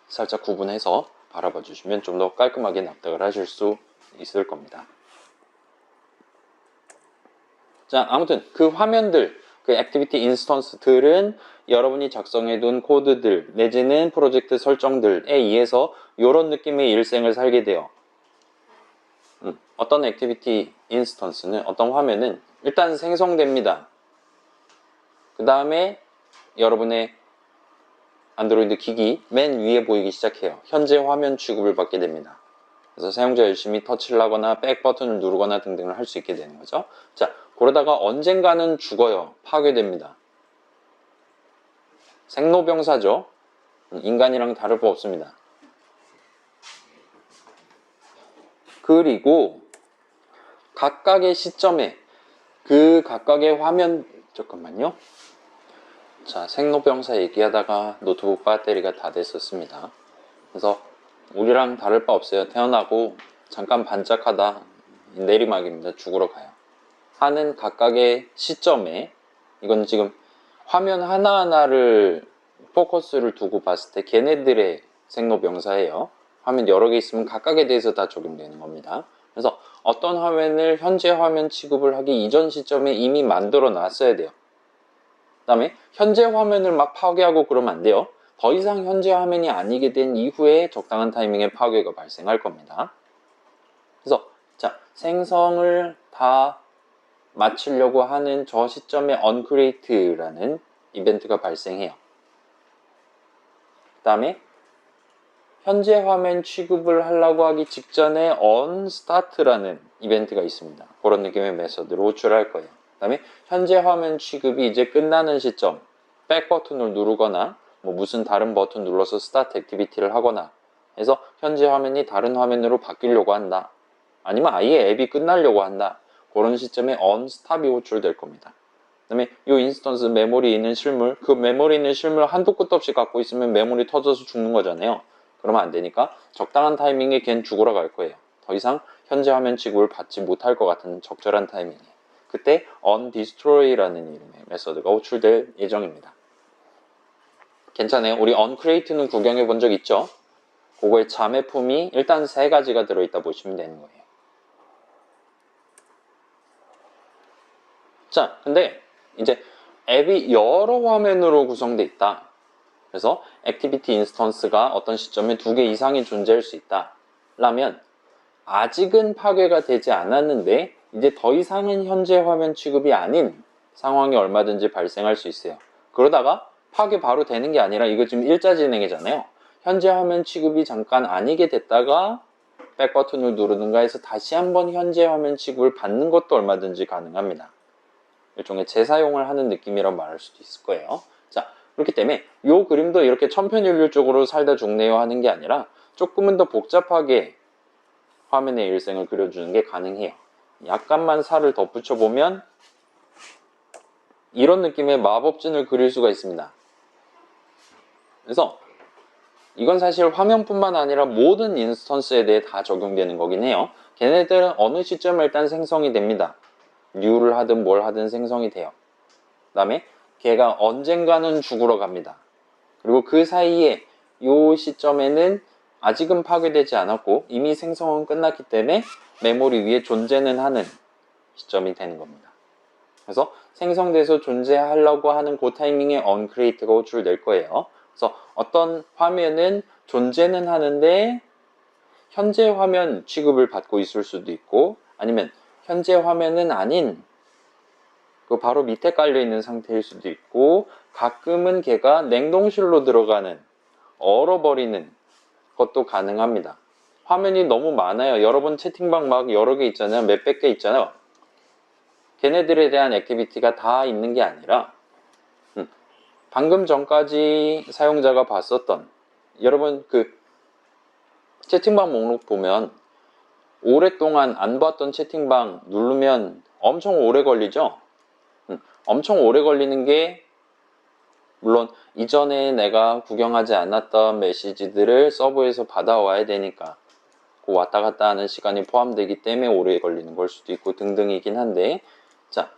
살짝 구분해서 바라봐 주시면 좀 더 깔끔하게 납득을 하실 수 있을 겁니다. 자, 아무튼 그 화면들, 그 액티비티 인스턴스들은 여러분이 작성해둔 코드들 내지는 프로젝트 설정들에 의해서 이런 느낌의 일생을 살게 돼요. 어떤 액티비티 인스턴스는, 어떤 화면은 일단 생성됩니다. 그 다음에 여러분의 안드로이드 기기 맨 위에 보이기 시작해요. 현재 화면 취급을 받게 됩니다. 그래서 사용자 열심히 터치를 하거나 백 버튼을 누르거나 등등을 할 수 있게 되는 거죠. 자, 그러다가 언젠가는 죽어요. 파괴됩니다. 생로병사죠. 인간이랑 다를 바 없습니다. 그리고 각각의 시점에 그 각각의 화면, 잠깐만요. 자, 생로병사 얘기하다가 노트북 배터리가 다 됐었습니다. 그래서 우리랑 다를 바 없어요. 태어나고 잠깐 반짝하다 내리막입니다. 죽으러 가요. 하는 각각의 시점에, 이건 지금 화면 하나하나를 포커스를 두고 봤을 때 걔네들의 생로병사예요. 화면 여러 개 있으면 각각에 대해서 다 적용되는 겁니다. 그래서 어떤 화면을 현재 화면 취급을 하기 이전 시점에 이미 만들어 놨어야 돼요. 그 다음에 현재 화면을 막 파괴하고 그러면 안 돼요. 더 이상 현재 화면이 아니게 된 이후에 적당한 타이밍에 파괴가 발생할 겁니다. 그래서 자, 생성을 다 마치려고 하는 저 시점에 onCreate라는 이벤트가 발생해요. 그 다음에 현재 화면 취급을 하려고 하기 직전에 onStart라는 이벤트가 있습니다. 그런 느낌의 메서드로 호출할 거예요. 그 다음에 현재 화면 취급이 이제 끝나는 시점, 백 버튼을 누르거나 뭐 무슨 다른 버튼 눌러서 스타트 액티비티를 하거나 해서 현재 화면이 다른 화면으로 바뀌려고 한다. 아니면 아예 앱이 끝나려고 한다. 그런 시점에 onStop이 호출될 겁니다. 그 다음에 이 인스턴스 메모리 있는 실물, 그 메모리 있는 실물 한도 끝도 없이 갖고 있으면 메모리 터져서 죽는 거잖아요. 그러면 안 되니까 적당한 타이밍에 걘 죽으러 갈 거예요. 더 이상 현재 화면 취급을 받지 못할 것 같은 적절한 타이밍에 그때 onDestroy라는 이름의 메서드가 호출될 예정입니다. 괜찮아요. 우리 onCreate는 구경해 본 적 있죠? 그거의 자매품이 일단 3가지가 들어있다 보시면 되는 거예요. 자, 근데 이제 앱이 여러 화면으로 구성되어 있다. 그래서 액티비티 인스턴스가 어떤 시점에 2개 이상이 존재할 수 있다. 라면 아직은 파괴가 되지 않았는데 이제 더 이상은 현재 화면 취급이 아닌 상황이 얼마든지 발생할 수 있어요. 그러다가 파괴 바로 되는 게 아니라 이거 지금 일자 진행이잖아요. 현재 화면 취급이 잠깐 아니게 됐다가 백 버튼을 누르는가 해서 다시 한번 현재 화면 취급을 받는 것도 얼마든지 가능합니다. 일종의 재사용을 하는 느낌이라고 말할 수도 있을 거예요. 자, 그렇기 때문에 이 그림도 이렇게 천편일률적으로 살다 죽네요 하는 게 아니라 조금은 더 복잡하게 화면의 일생을 그려주는 게 가능해요. 약간만 살을 덧붙여 보면 이런 느낌의 마법진을 그릴 수가 있습니다. 그래서 이건 사실 화면뿐만 아니라 모든 인스턴스에 대해 다 적용되는 거긴 해요. 걔네들은 어느 시점에 일단 생성이 됩니다. 뉴를 하든 뭘 하든 생성이 돼요. 그 다음에 걔가 언젠가는 죽으러 갑니다. 그리고 그 사이에 이 시점에는 아직은 파괴되지 않았고 이미 생성은 끝났기 때문에 메모리 위에 존재는 하는 시점이 되는 겁니다. 그래서 생성돼서 존재하려고 하는 그 타이밍에 onCreate가 호출될 거예요. 그래서 어떤 화면은 존재는 하는데 현재 화면 취급을 받고 있을 수도 있고, 아니면 현재 화면은 아닌 그 바로 밑에 깔려 있는 상태일 수도 있고, 가끔은 걔가 냉동실로 들어가는, 얼어버리는 것도 가능합니다. 화면이 너무 많아요. 여러분 채팅방 막 여러 개 있잖아요. 몇백 개 있잖아요. 걔네들에 대한 액티비티가 다 있는 게 아니라 방금 전까지 사용자가 봤었던, 여러분 그 채팅방 목록 보면 오랫동안 안 봤던 채팅방 누르면 엄청 오래 걸리죠. 엄청 오래 걸리는 게, 물론 이전에 내가 구경하지 않았던 메시지들을 서버에서 받아와야 되니까 그 왔다 갔다 하는 시간이 포함되기 때문에 오래 걸리는 걸 수도 있고 등등이긴 한데, 자,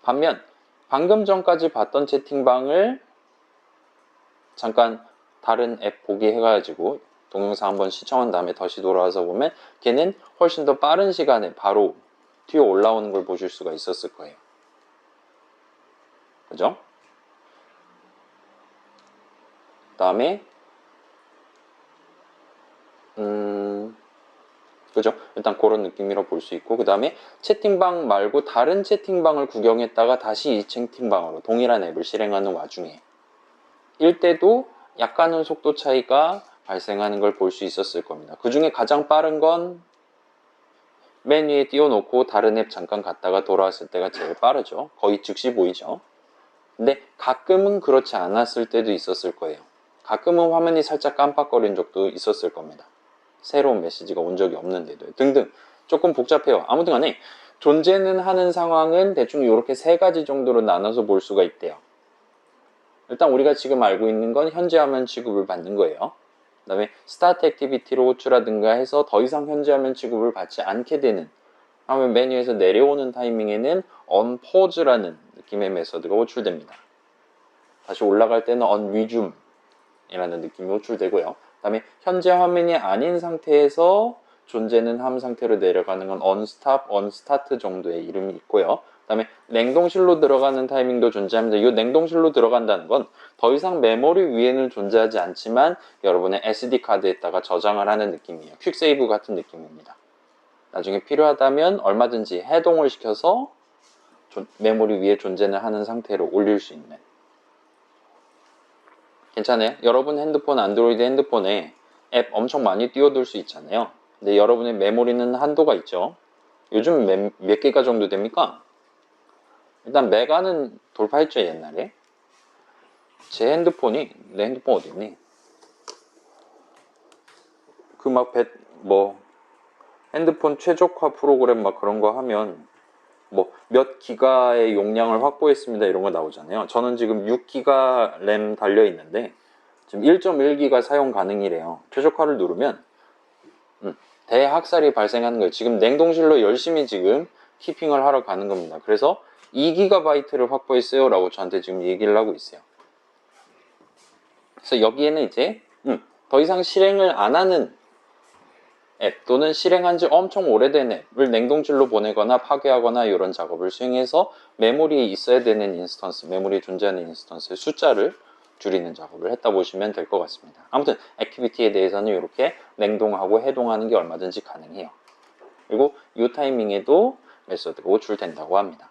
반면 방금 전까지 봤던 채팅방을 잠깐 다른 앱 보기 해가지고 동영상 한번 시청한 다음에 다시 돌아와서 보면 걔는 훨씬 더 빠른 시간에 바로 튀어 올라오는 걸 보실 수가 있었을 거예요. 그죠? 그 다음에 그죠? 일단 그런 느낌이라 볼 수 있고, 그 다음에 채팅방 말고 다른 채팅방을 구경했다가 다시 이 채팅방으로 동일한 앱을 실행하는 와중에 일 때도 약간은 속도 차이가 발생하는 걸 볼 수 있었을 겁니다. 그 중에 가장 빠른 건 맨 위에 띄워놓고 다른 앱 잠깐 갔다가 돌아왔을 때가 제일 빠르죠. 거의 즉시 보이죠. 근데 가끔은 그렇지 않았을 때도 있었을 거예요. 가끔은 화면이 살짝 깜빡거린 적도 있었을 겁니다. 새로운 메시지가 온 적이 없는데도 등등 조금 복잡해요. 아무튼 간에 존재는 하는 상황은 대충 이렇게 세 가지 정도로 나눠서 볼 수가 있대요. 일단 우리가 지금 알고 있는 건 현재 화면 취급을 받는 거예요. 그 다음에 스타트 액티비티로 호출하든가 해서 더 이상 현재 화면 취급을 받지 않게 되는, 화면 메뉴에서 내려오는 타이밍에는 on pause라는 느낌의 메서드가 호출됩니다. 다시 올라갈 때는 on resume 이라는 느낌이 호출되고요. 그 다음에 현재 화면이 아닌 상태에서 존재는 함 상태로 내려가는 건 onstop, onstart 정도의 이름이 있고요. 그 다음에 냉동실로 들어가는 타이밍도 존재합니다. 이 냉동실로 들어간다는 건 더 이상 메모리 위에는 존재하지 않지만 여러분의 SD카드에다가 저장을 하는 느낌이에요. 퀵세이브 같은 느낌입니다. 나중에 필요하다면 얼마든지 해동을 시켜서 메모리 위에 존재는 하는 상태로 올릴 수 있는. 괜찮아요? 여러분 핸드폰, 안드로이드 핸드폰에 앱 엄청 많이 띄워둘 수 있잖아요. 근데 여러분의 메모리는 한도가 있죠. 요즘 몇 기가 정도 됩니까? 일단 메가는 돌파했죠, 옛날에. 제 핸드폰이, 내 핸드폰 어디 있니? 그 막 핸드폰 최적화 프로그램 막 그런 거 하면 뭐 몇 기가의 용량을 확보했습니다 이런 거 나오잖아요. 저는 지금 6기가 램 달려 있는데 지금 1.1기가 사용 가능이래요. 최적화를 누르면 대학살이 발생하는 거예요. 지금 냉동실로 열심히 지금 키핑을 하러 가는 겁니다. 그래서 2GB를 확보했어요 라고 저한테 지금 얘기를 하고 있어요. 그래서 여기에는 이제 더 이상 실행을 안 하는 앱 또는 실행한 지 엄청 오래된 앱을 냉동실로 보내거나 파괴하거나 이런 작업을 수행해서 메모리에 있어야 되는 인스턴스, 메모리에 존재하는 인스턴스의 숫자를 줄이는 작업을 했다 보시면 될 것 같습니다. 아무튼 액티비티에 대해서는 이렇게 냉동하고 해동하는 게 얼마든지 가능해요. 그리고 이 타이밍에도 메소드가 호출된다고 합니다.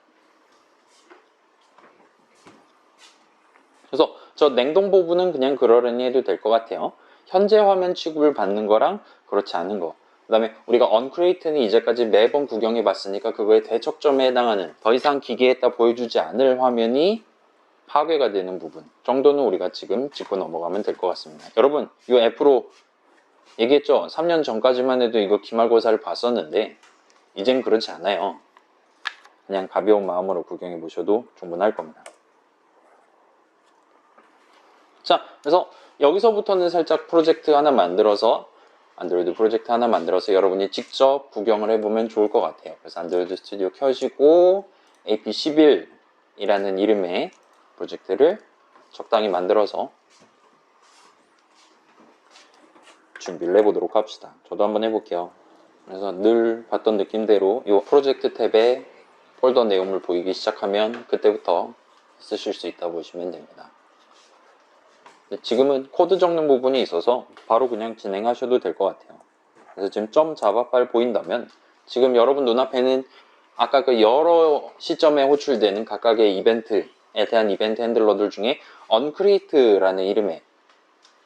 그래서 저 냉동 부분은 그냥 그러려니 해도 될 것 같아요. 현재 화면 취급을 받는 거랑 그렇지 않은 거. 그 다음에 우리가 onCreate는 이제까지 매번 구경해 봤으니까 그거의 대척점에 해당하는, 더 이상 기계에다 보여주지 않을 화면이 파괴가 되는 부분 정도는 우리가 지금 짚고 넘어가면 될 것 같습니다. 여러분, 이 F로 얘기했죠? 3년 전까지만 해도 이거 기말고사를 봤었는데 이젠 그렇지 않아요. 그냥 가벼운 마음으로 구경해 보셔도 충분할 겁니다. 자, 그래서 여기서부터는 살짝 프로젝트 하나 만들어서, 안드로이드 프로젝트 하나 만들어서 여러분이 직접 구경을 해보면 좋을 것 같아요. 그래서 안드로이드 스튜디오 켜시고 AP11이라는 이름의 프로젝트를 적당히 만들어서 준비를 해보도록 합시다. 저도 한번 해볼게요. 그래서 늘 봤던 느낌대로 이 프로젝트 탭에 폴더 내용물 보이기 시작하면 그때부터 쓰실 수 있다고 보시면 됩니다. 지금은 코드 적는 부분이 있어서 바로 그냥 진행하셔도 될 것 같아요. 그래서 지금 점 자바 파일 보인다면 지금 여러분 눈앞에는 아까 그 여러 시점에 호출되는 각각의 이벤트에 대한 이벤트 핸들러들 중에 onCreate라는 이름의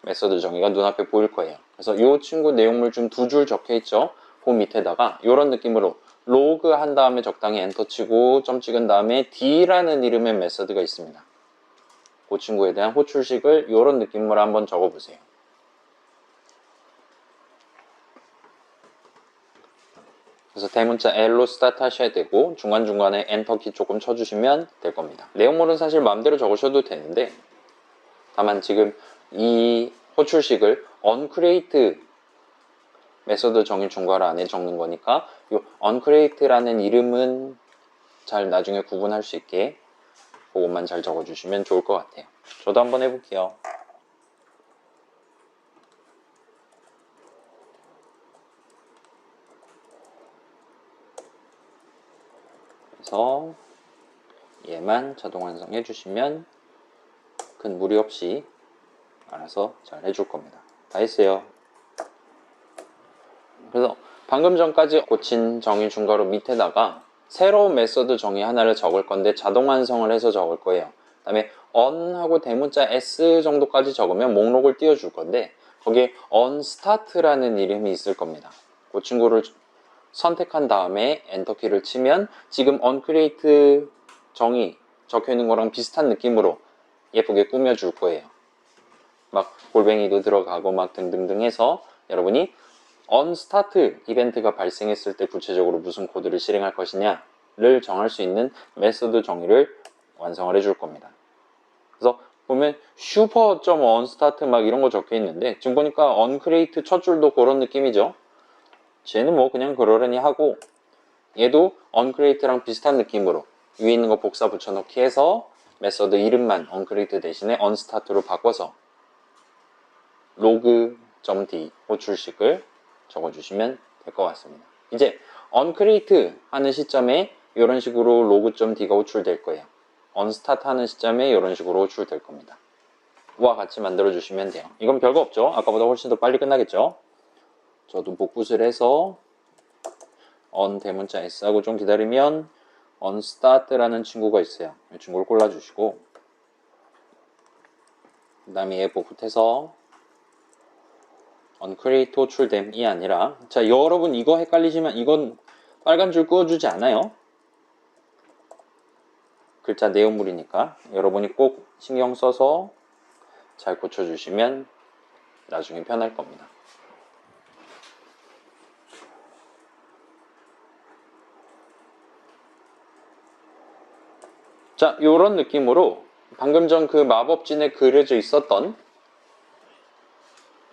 메서드 정의가 눈앞에 보일 거예요. 그래서 이 친구 내용물 좀 두 줄 적혀 있죠. 그 밑에다가 이런 느낌으로 로그 한 다음에 적당히 엔터 치고 점 찍은 다음에 D라는 이름의 메서드가 있습니다. 그 친구에 대한 호출식을 이런 느낌으로 한번 적어보세요. 그래서 대문자 L로 스타트 하셔야 되고 중간중간에 엔터키 조금 쳐주시면 될 겁니다. 내용물은 사실 마음대로 적으셔도 되는데 다만 지금 이 호출식을 onCreate 메서드 정의 중괄호 안에 적는 거니까 이 onCreate라는 이름은 잘 나중에 구분할 수 있게 그것만 잘 적어주시면 좋을 것 같아요. 저도 한번 해볼게요. 그래서 얘만 자동 완성해 주시면 큰 무리 없이 알아서 잘 해줄 겁니다. 다 했어요. 그래서 방금 전까지 고친 정의 중괄호 밑에다가 새로운 메서드 정의 하나를 적을 건데 자동 완성을 해서 적을 거예요. 그 다음에 on하고 대문자 s 정도까지 적으면 목록을 띄워줄 건데 거기에 onStart라는 이름이 있을 겁니다. 그 친구를 선택한 다음에 엔터키를 치면 지금 onCreate 정의 적혀 있는 거랑 비슷한 느낌으로 예쁘게 꾸며줄 거예요. 막 골뱅이도 들어가고 막 등등등 해서 여러분이 onStart 이벤트가 발생했을 때 구체적으로 무슨 코드를 실행할 것이냐를 정할 수 있는 메소드 정의를 완성을 해줄 겁니다. 그래서 보면 super.onStart 막 이런 거 적혀 있는데 지금 보니까 onCreate 첫 줄도 그런 느낌이죠. 쟤는 뭐 그냥 그러려니 하고 얘도 onCreate랑 비슷한 느낌으로 위에 있는 거 복사 붙여넣기 해서 메서드 이름만 onCreate 대신에 onStart로 바꿔서 log.d 호출식을 적어주시면 될 것 같습니다. 이제 onCreate 하는 시점에 이런 식으로 log.d가 호출될 거예요. onStart 하는 시점에 이런 식으로 호출될 겁니다. 와 같이 만들어 주시면 돼요. 이건 별거 없죠. 아까보다 훨씬 더 빨리 끝나겠죠. 저도 복붙을 해서 on 대문자 s하고 좀 기다리면 onStart라는 친구가 있어요. 이 친구를 골라주시고 그 다음에 얘 복붙해서 onCreate 호출됨이 아니라 자 여러분 이거 헷갈리시면 이건 빨간 줄 그어주지 않아요. 글자 내용물이니까 여러분이 꼭 신경 써서 잘 고쳐주시면 나중에 편할 겁니다. 자, 요런 느낌으로 방금 전 그 마법진에 그려져 있었던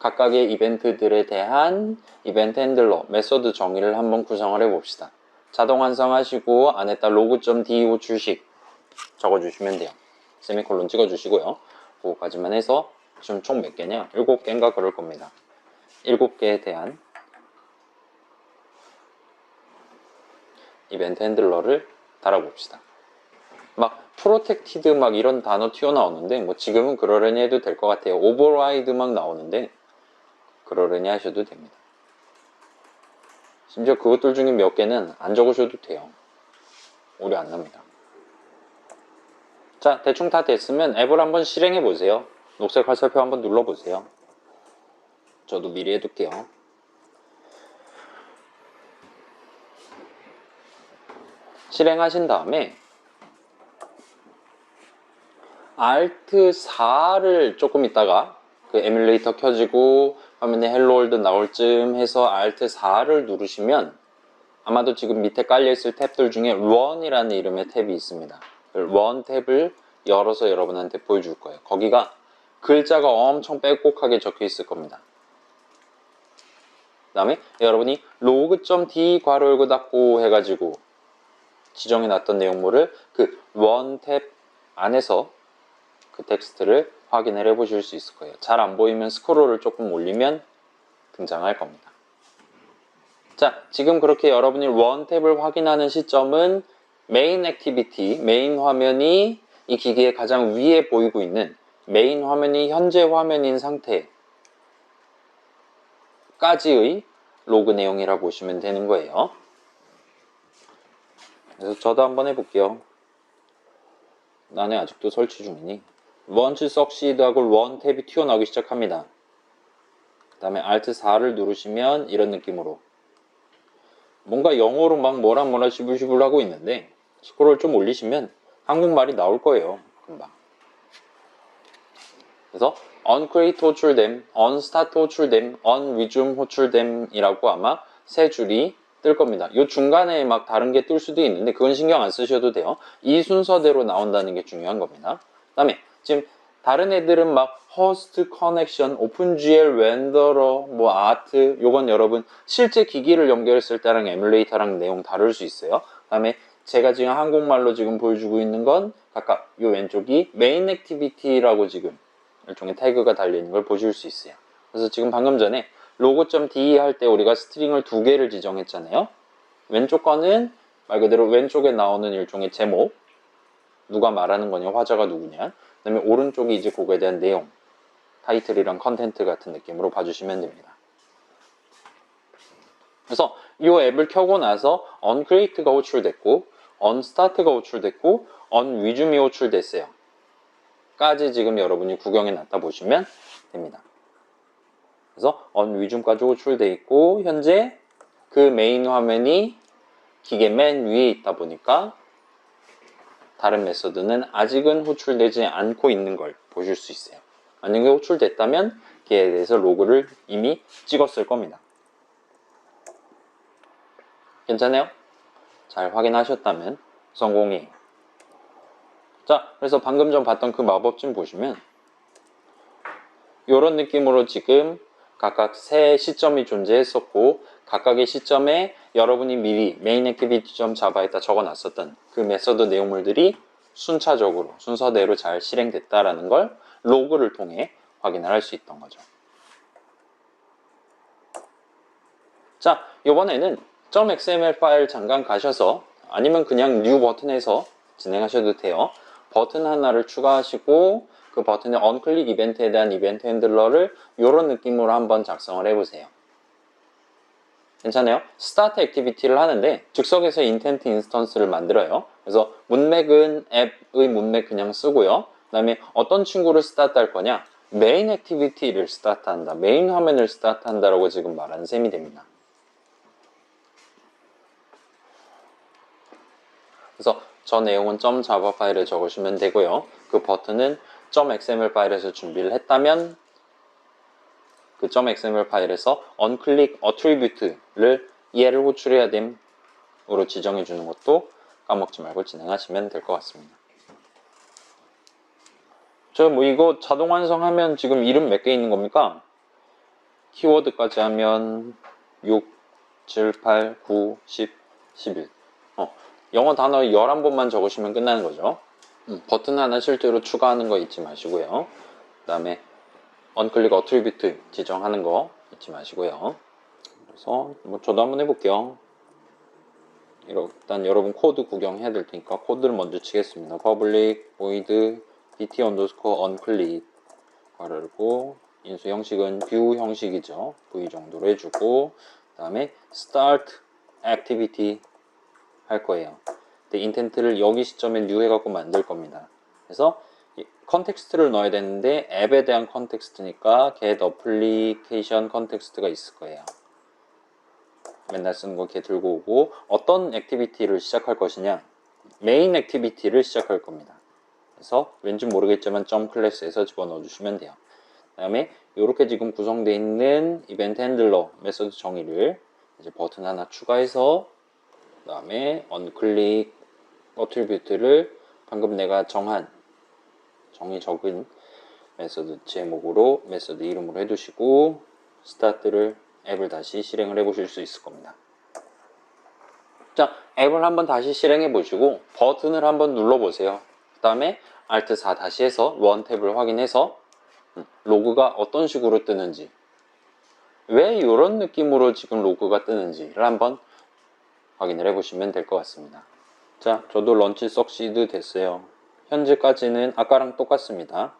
각각의 이벤트들에 대한 이벤트 핸들러, 메서드 정의를 한번 구성을 해봅시다. 자동 완성하시고 안에다 log.d 호출식 적어주시면 돼요. 세미콜론 찍어주시고요. 그거까지만 해서 지금 총 몇 개냐? 7개인가 그럴 겁니다. 7개에 대한 이벤트 핸들러를 달아봅시다. 막 프로텍티드 막 이런 단어 튀어나오는데 뭐 지금은 그러려니 해도 될 것 같아요. 오버라이드 막 나오는데 그러려니 하셔도 됩니다. 심지어 그것들 중에 몇 개는 안 적으셔도 돼요. 오류 안 납니다. 자, 대충 다 됐으면 앱을 한번 실행해 보세요. 녹색 화살표 한번 눌러 보세요. 저도 미리 해둘게요. 실행하신 다음에 Alt 4를 조금 있다가 그 에뮬레이터 켜지고 화면에 헬로 월드 나올 쯤 해서 Alt 4를 누르시면 아마도 지금 밑에 깔려있을 탭들 중에 run이라는 이름의 탭이 있습니다. run 탭을 열어서 여러분한테 보여줄 거예요. 거기가 글자가 엄청 빼곡하게 적혀 있을 겁니다. 그 다음에 여러분이 log.d 괄호 열고 닫고 해가지고 지정해 놨던 내용물을 그 run 탭 안에서 그 텍스트를 확인을 해 보실 수 있을 거예요. 잘 안 보이면 스크롤을 조금 올리면 등장할 겁니다. 자, 지금 그렇게 여러분이 run 탭을 확인하는 시점은 메인 액티비티, 메인 화면이 이 기기의 가장 위에 보이고 있는 메인 화면이 현재 화면인 상태까지의 로그 내용이라고 보시면 되는 거예요. 그래서 저도 한번 해볼게요. 나는 아직도 설치 중이니 Once Succeed 하고 Run 탭이 튀어나오기 시작합니다. 그 다음에 Alt 4를 누르시면 이런 느낌으로 뭔가 영어로 막 뭐라 시불시불 하고 있는데 스크롤 좀 올리시면 한국말이 나올 거예요. 금방. 그래서 onCreate 호출됨, onStart 호출됨, onResume 호출됨이라고 아마 세 줄이 뜰 겁니다. 이 중간에 막 다른 게 뜰 수도 있는데 그건 신경 안 쓰셔도 돼요. 이 순서대로 나온다는 게 중요한 겁니다. 그 다음에 지금 다른 애들은 막 host connection, OpenGL, Renderer, 뭐 Art 요건 여러분 실제 기기를 연결했을 때랑 에뮬레이터랑 내용 다를 수 있어요. 그 다음에 제가 지금 한국말로 지금 보여주고 있는 건 각각 이 왼쪽이 메인 액티비티라고 지금 일종의 태그가 달려있는 걸 보실 수 있어요. 그래서 지금 방금 전에 logo.de 할 때 우리가 스트링을 두 개를 지정했잖아요. 왼쪽 거는 말 그대로 왼쪽에 나오는 일종의 제목, 누가 말하는 거냐, 화자가 누구냐. 그 다음에 오른쪽이 이제 그거에 대한 내용, 타이틀이랑 컨텐트 같은 느낌으로 봐주시면 됩니다. 그래서 이 앱을 켜고 나서 onCreate가 호출됐고 onStart가 호출됐고 onResume이 호출됐어요. 까지 지금 여러분이 구경해 놨다 보시면 됩니다. 그래서 onResume까지 호출되어 있고 현재 그 메인 화면이 기계 맨 위에 있다 보니까 다른 메서드는 아직은 호출되지 않고 있는 걸 보실 수 있어요. 만약에 호출됐다면 기계에 대해서 로그를 이미 찍었을 겁니다. 괜찮아요? 잘 확인하셨다면 성공이에요. 자, 그래서 방금 전 봤던 그 마법진 보시면 이런 느낌으로 지금 각각 세 시점이 존재했었고 각각의 시점에 여러분이 미리 메인 액티비티.java에다 적어놨었던 그 메서드 내용물들이 순차적으로 순서대로 잘 실행됐다라는 걸 로그를 통해 확인을 할 수 있던 거죠. 자, 이번에는 .xml 파일 잠깐 가셔서 아니면 그냥 new 버튼에서 진행하셔도 돼요. 버튼 하나를 추가하시고 그 버튼의 onClick 이벤트에 대한 이벤트 핸들러를 이런 느낌으로 한번 작성을 해보세요. 괜찮아요? 스타트 액티비티를 하는데 즉석에서 인텐트 인스턴스를 만들어요. 그래서 문맥은 앱의 문맥 그냥 쓰고요. 그 다음에 어떤 친구를 스타트 할 거냐? 메인 액티비티를 스타트한다. 메인 화면을 스타트한다라고 지금 말하는 셈이 됩니다. 그래서 저 내용은 .java 파일에 적으시면 되고요. 그 버튼은 .xml 파일에서 준비를 했다면 그 .xml 파일에서 onClick attribute를 얘를 호출해야 됨으로 지정해 주는 것도 까먹지 말고 진행하시면 될 것 같습니다. 저 뭐 이거 자동 완성하면 지금 이름 몇 개 있는 겁니까? 키워드까지 하면 6, 7, 8, 9, 10, 11 영어 단어 11번만 적으시면 끝나는 거죠. 버튼 하나 실제로 추가하는 거 잊지 마시고요. 그 다음에 onClick attribute 지정하는 거 잊지 마시고요. 그래서 뭐 저도 한번 해볼게요. 일단 여러분 코드 구경해야 될 테니까 코드를 먼저 치겠습니다. public void bt underscore onClick 괄호열고 인수 형식은 view 형식이죠. v 정도로 해주고 그 다음에 start activity 할 거예요. 근데 인텐트를 여기 시점에 new 해갖고 만들 겁니다. 그래서 컨텍스트를 넣어야 되는데 앱에 대한 컨텍스트니까 get application 컨텍스트가 있을 거예요. 맨날 쓰는 거 걔 들고 오고 어떤 액티비티를 시작할 것이냐 메인 액티비티를 시작할 겁니다. 그래서 왠지 모르겠지만 .class에서 집어넣어 주시면 돼요. 그 다음에 이렇게 지금 구성되어 있는 이벤트 핸들러 메소드 정의를 이제 버튼 하나 추가해서 그 다음에 onClick attribute를 방금 내가 정의 적은 메소드 제목으로 메소드 이름으로 해두시고 스타트를 앱을 다시 실행을 해 보실 수 있을 겁니다. 자, 앱을 한번 다시 실행해 보시고 버튼을 한번 눌러 보세요. 그 다음에 Alt 4 다시 해서 Run 탭을 확인해서 로그가 어떤 식으로 뜨는지 왜 이런 느낌으로 지금 로그가 뜨는지를 한번 확인을 해 보시면 될 것 같습니다. 자, 저도 런치 석시드 됐어요. 현재까지는 아까랑 똑같습니다.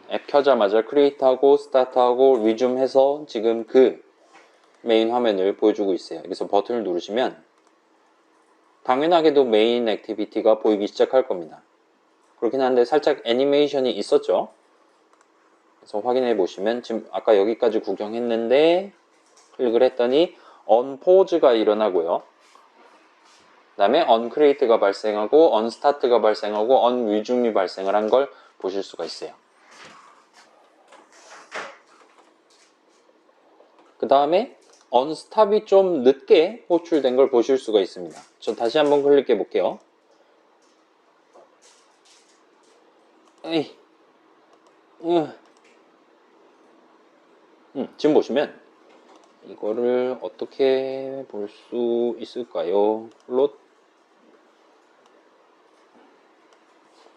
앱 켜자마자 크리에이트하고 스타트하고 리줌 해서 지금 그 메인 화면을 보여주고 있어요. 여기서 버튼을 누르시면 당연하게도 메인 액티비티가 보이기 시작할 겁니다. 그렇긴 한데 살짝 애니메이션이 있었죠. 그래서 확인해 보시면 지금 아까 여기까지 구경했는데 클릭을 했더니 언포즈가 일어나고요. 그 다음에 언크리에이트가 발생하고 언스타트가 발생하고 언리줌이 발생을 한 걸 보실 수가 있어요. 그 다음에 언스탑이 좀 늦게 호출된 걸 보실 수가 있습니다. 저 다시 한번 클릭해 볼게요. 에이. 지금 보시면 이거를 어떻게 볼 수 있을까요? 플롯.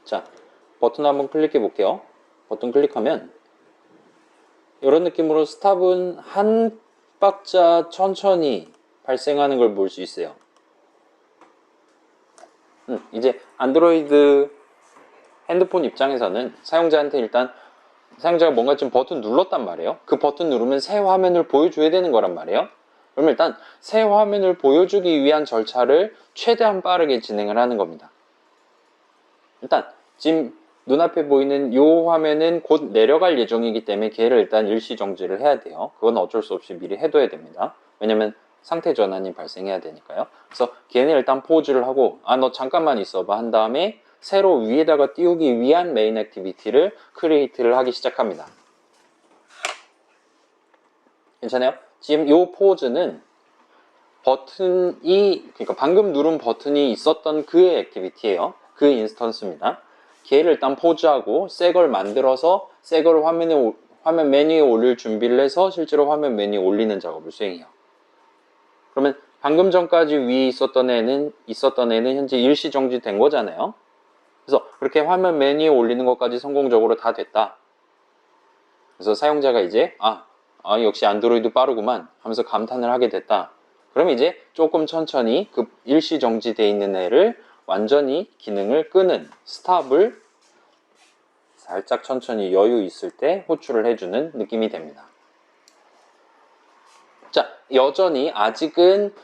자, 버튼 한번 클릭해 볼게요. 버튼 클릭하면 이런 느낌으로 스탑은 한 박자 천천히 발생하는 걸 볼 수 있어요. 이제 안드로이드 핸드폰 입장에서는 사용자한테 일단 사용자가 뭔가 좀 버튼 눌렀단 말이에요. 그 버튼 누르면 새 화면을 보여줘야 되는 거란 말이에요. 그러면 일단 새 화면을 보여주기 위한 절차를 최대한 빠르게 진행을 하는 겁니다. 일단 지금 눈앞에 보이는 이 화면은 곧 내려갈 예정이기 때문에 걔를 일단 일시 정지를 해야 돼요. 그건 어쩔 수 없이 미리 해둬야 됩니다. 왜냐면 상태 전환이 발생해야 되니까요. 그래서 걔는 일단 포즈를 하고 너 잠깐만 있어봐 한 다음에 새로 위에다가 띄우기 위한 메인 액티비티를 크리에이트를 하기 시작합니다. 괜찮아요? 지금 이 포즈는 버튼이 그러니까 방금 누른 버튼이 있었던 그의 액티비티예요. 그 인스턴스입니다. 걔를 일단 포즈하고 새 걸 만들어서 새 걸 화면 메뉴에 올릴 준비를 해서 실제로 화면 메뉴에 올리는 작업을 수행해요. 그러면 방금 전까지 위에 있었던 애는 현재 일시 정지된 거잖아요. 그래서 그렇게 화면 메뉴에 올리는 것까지 성공적으로 다 됐다. 그래서 사용자가 이제 역시 안드로이드 빠르구만 하면서 감탄을 하게 됐다. 그럼 이제 조금 천천히 그 일시 정지되어 있는 애를 완전히 기능을 끄는 스탑을 살짝 천천히 여유 있을 때 호출을 해주는 느낌이 됩니다. 자, 여전히 아직은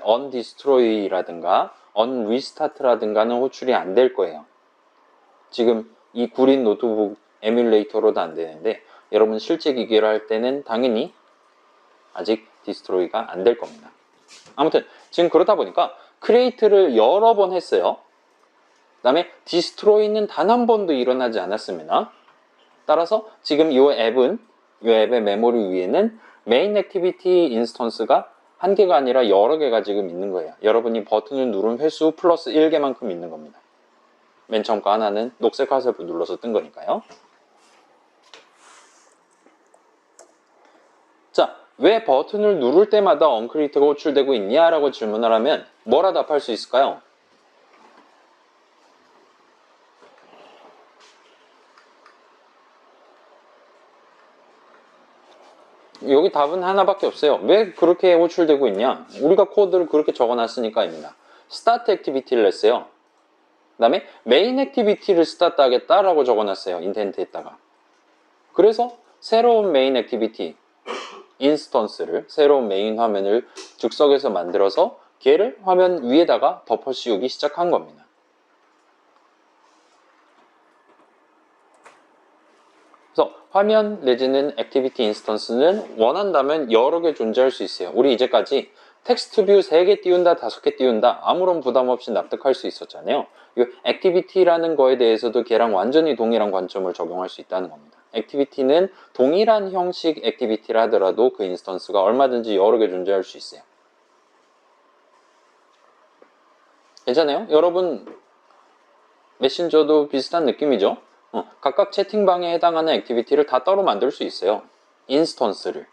언디스트로이라든가 언리스타트라든가는 호출이 안 될 거예요. 지금 이 구린 노트북 에뮬레이터로도 안 되는데 여러분 실제 기기를 할 때는 당연히 아직 디스트로이가 안 될 겁니다. 아무튼 지금 그러다 보니까 크리에이트를 여러 번 했어요. 그 다음에 디스트로이는 단 한 번도 일어나지 않았습니다. 따라서 지금 이 앱의 메모리 위에는 메인 액티비티 인스턴스가 한 개가 아니라 여러 개가 지금 있는 거예요. 여러분이 버튼을 누른 횟수 플러스 1개만큼 있는 겁니다. 맨 처음 거 하나는 녹색 화살표 눌러서 뜬 거니까요. 자, 왜 버튼을 누를 때마다 언크리에이트가 호출되고 있냐라고 질문을 하면 뭐라 답할 수 있을까요? 여기 답은 하나밖에 없어요. 왜 그렇게 호출되고 있냐? 우리가 코드를 그렇게 적어놨으니까입니다. 스타트 액티비티를 했어요. 그 다음에 메인 액티비티를 스타트 하겠다라고 적어놨어요. 인텐트에다가. 그래서 새로운 메인 액티비티 인스턴스를 새로운 메인 화면을 즉석에서 만들어서 걔를 화면 위에다가 덮어 씌우기 시작한 겁니다. 그래서 화면 내지는 액티비티 인스턴스는 원한다면 여러 개 존재할 수 있어요. 우리 이제까지 텍스트 뷰 3개 띄운다, 5개 띄운다 아무런 부담 없이 납득할 수 있었잖아요. 이 액티비티라는 거에 대해서도 걔랑 완전히 동일한 관점을 적용할 수 있다는 겁니다. 액티비티는 동일한 형식 액티비티를 하더라도 그 인스턴스가 얼마든지 여러 개 존재할 수 있어요. 괜찮아요? 여러분 메신저도 비슷한 느낌이죠? 각각 채팅방에 해당하는 액티비티를 다 따로 만들 수 있어요. 인스턴스를.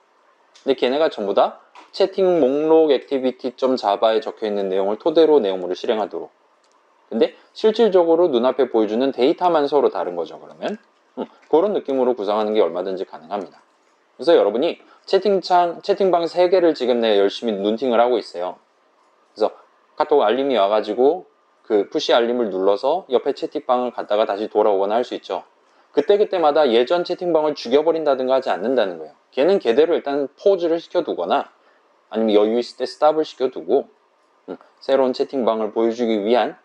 근데 걔네가 전부 다 채팅 목록 액티비티.java에 적혀있는 내용을 토대로 내용물을 실행하도록. 근데 실질적으로 눈앞에 보여주는 데이터만 서로 다른 거죠. 그러면 그런 느낌으로 구성하는 게 얼마든지 가능합니다. 그래서 여러분이 채팅방 3개를 지금 내가 열심히 눈팅을 하고 있어요. 카톡 알림이 와가지고 그 푸시 알림을 눌러서 옆에 채팅방을 갔다가 다시 돌아오거나 할 수 있죠. 그때그때마다 예전 채팅방을 죽여버린다든가 하지 않는다는 거예요. 걔는 걔대로 일단 포즈를 시켜두거나 아니면 여유 있을 때 스탑을 시켜두고 새로운 채팅방을 보여주기 위한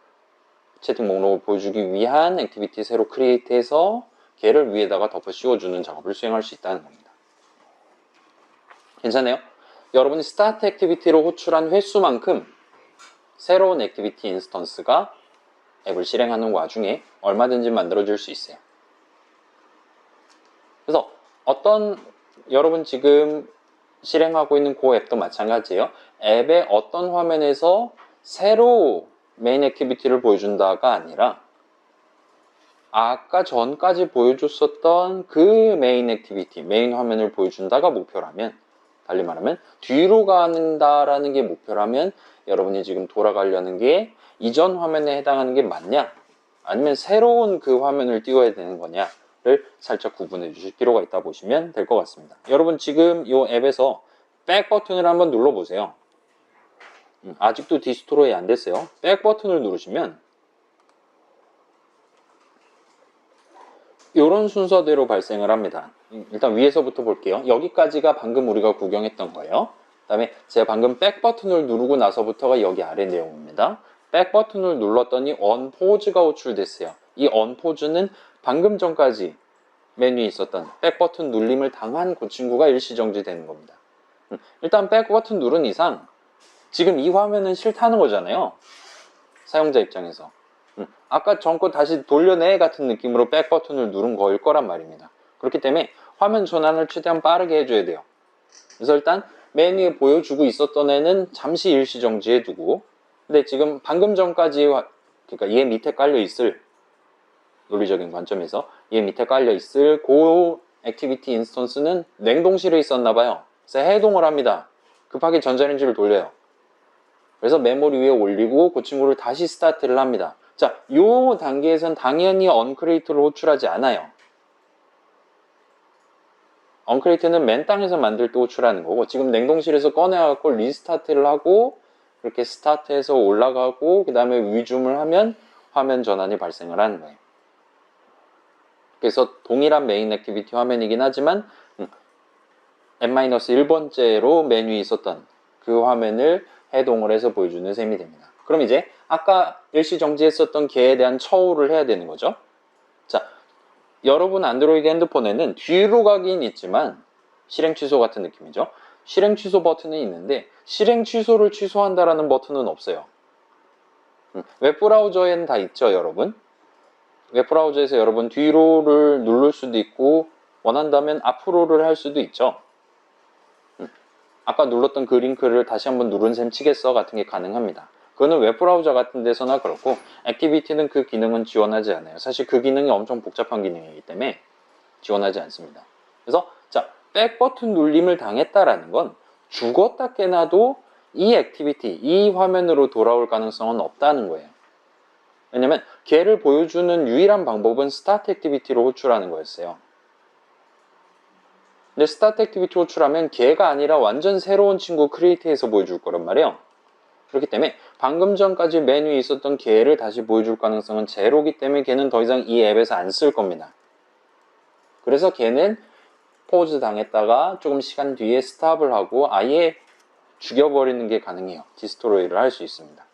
채팅 목록을 보여주기 위한 액티비티 새로 크리에이트해서 걔를 위에다가 덮어 씌워주는 작업을 수행할 수 있다는 겁니다. 괜찮아요? 여러분이 스타트 액티비티로 호출한 횟수만큼 새로운 액티비티 인스턴스가 앱을 실행하는 와중에 얼마든지 만들어줄 수 있어요. 그래서 여러분 지금 실행하고 있는 그 앱도 마찬가지예요. 앱의 어떤 화면에서 새로 메인 액티비티를 보여준다가 아니라 아까 전까지 보여줬었던 그 메인 액티비티, 메인 화면을 보여준다가 목표라면, 달리 말하면 뒤로 간다라는 게 목표라면 여러분이 지금 돌아가려는 게 이전 화면에 해당하는 게 맞냐? 아니면 새로운 그 화면을 띄워야 되는 거냐를 살짝 구분해 주실 필요가 있다 보시면 될 것 같습니다. 여러분 지금 이 앱에서 백 버튼을 한번 눌러보세요. 아직도 디스토로이 안 됐어요. 백 버튼을 누르시면 이런 순서대로 발생을 합니다. 일단 위에서부터 볼게요. 여기까지가 방금 우리가 구경했던 거예요. 그 다음에 제가 방금 백 버튼을 누르고 나서부터가 여기 아래 내용입니다. 백 버튼을 눌렀더니 언포즈가 호출됐어요. 이 언포즈는 방금 전까지 메뉴에 있었던 백 버튼 눌림을 당한 그 친구가 일시정지 되는 겁니다. 일단 백 버튼 누른 이상 지금 이 화면은 싫다는 거잖아요. 사용자 입장에서. 아까 전 거 다시 돌려내 같은 느낌으로 백 버튼을 누른 거일 거란 말입니다. 그렇기 때문에 화면 전환을 최대한 빠르게 해줘야 돼요. 그래서 일단 메뉴에 보여주고 있었던 애는 잠시 일시 정지해 두고, 근데 지금 방금 전까지 그러니까 얘 밑에 깔려 있을, 논리적인 관점에서 얘 밑에 깔려 있을 그 액티비티 인스턴스는 냉동실에 있었나 봐요. 그래서 해동을 합니다. 급하게 전자레인지를 돌려요. 그래서 메모리 위에 올리고 그 친구를 다시 스타트를 합니다. 자, 요 단계에선 당연히 언크리에이트를 호출하지 않아요. 언크리에이트는 맨 땅에서 만들 때 호출하는 거고, 지금 냉동실에서 꺼내갖고 리스타트를 하고 그렇게 스타트해서 올라가고 그 다음에 위줌을 하면 화면 전환이 발생을 하는 거예요. 그래서 동일한 메인 액티비티 화면이긴 하지만 N-1번째로 메뉴에 있었던 그 화면을 해동을 해서 보여주는 셈이 됩니다. 그럼 이제 아까 일시 정지했었던 걔에 대한 처우를 해야 되는 거죠. 자, 여러분 안드로이드 핸드폰에는 뒤로 가긴 있지만 실행 취소 같은 느낌이죠. 실행 취소 버튼이 있는데 실행 취소를 취소한다라는 버튼은 없어요. 웹브라우저에는 다 있죠, 여러분. 웹브라우저에서 여러분 뒤로를 누를 수도 있고 원한다면 앞으로를 할 수도 있죠. 아까 눌렀던 그 링크를 다시 한번 누른 셈 치겠어 같은 게 가능합니다. 그거는 웹브라우저 같은 데서나 그렇고 액티비티는 그 기능은 지원하지 않아요. 사실 그 기능이 엄청 복잡한 기능이기 때문에 지원하지 않습니다. 그래서 자, 백 버튼 눌림을 당했다라는 건 죽었다 깨나도 이 액티비티, 이 화면으로 돌아올 가능성은 없다는 거예요. 왜냐면 걔를 보여주는 유일한 방법은 스타트 액티비티로 호출하는 거였어요. 근데 스타트 액티비티 호출하면 걔가 아니라 완전 새로운 친구 크리에이트해서 보여줄 거란 말이에요. 그렇기 때문에 방금 전까지 메뉴에 있었던 걔를 다시 보여줄 가능성은 제로기 때문에 걔는 더 이상 이 앱에서 안 쓸 겁니다. 그래서 걔는 포즈 당했다가 조금 시간 뒤에 스탑을 하고 아예 죽여버리는 게 가능해요. 디스트로이를 할 수 있습니다.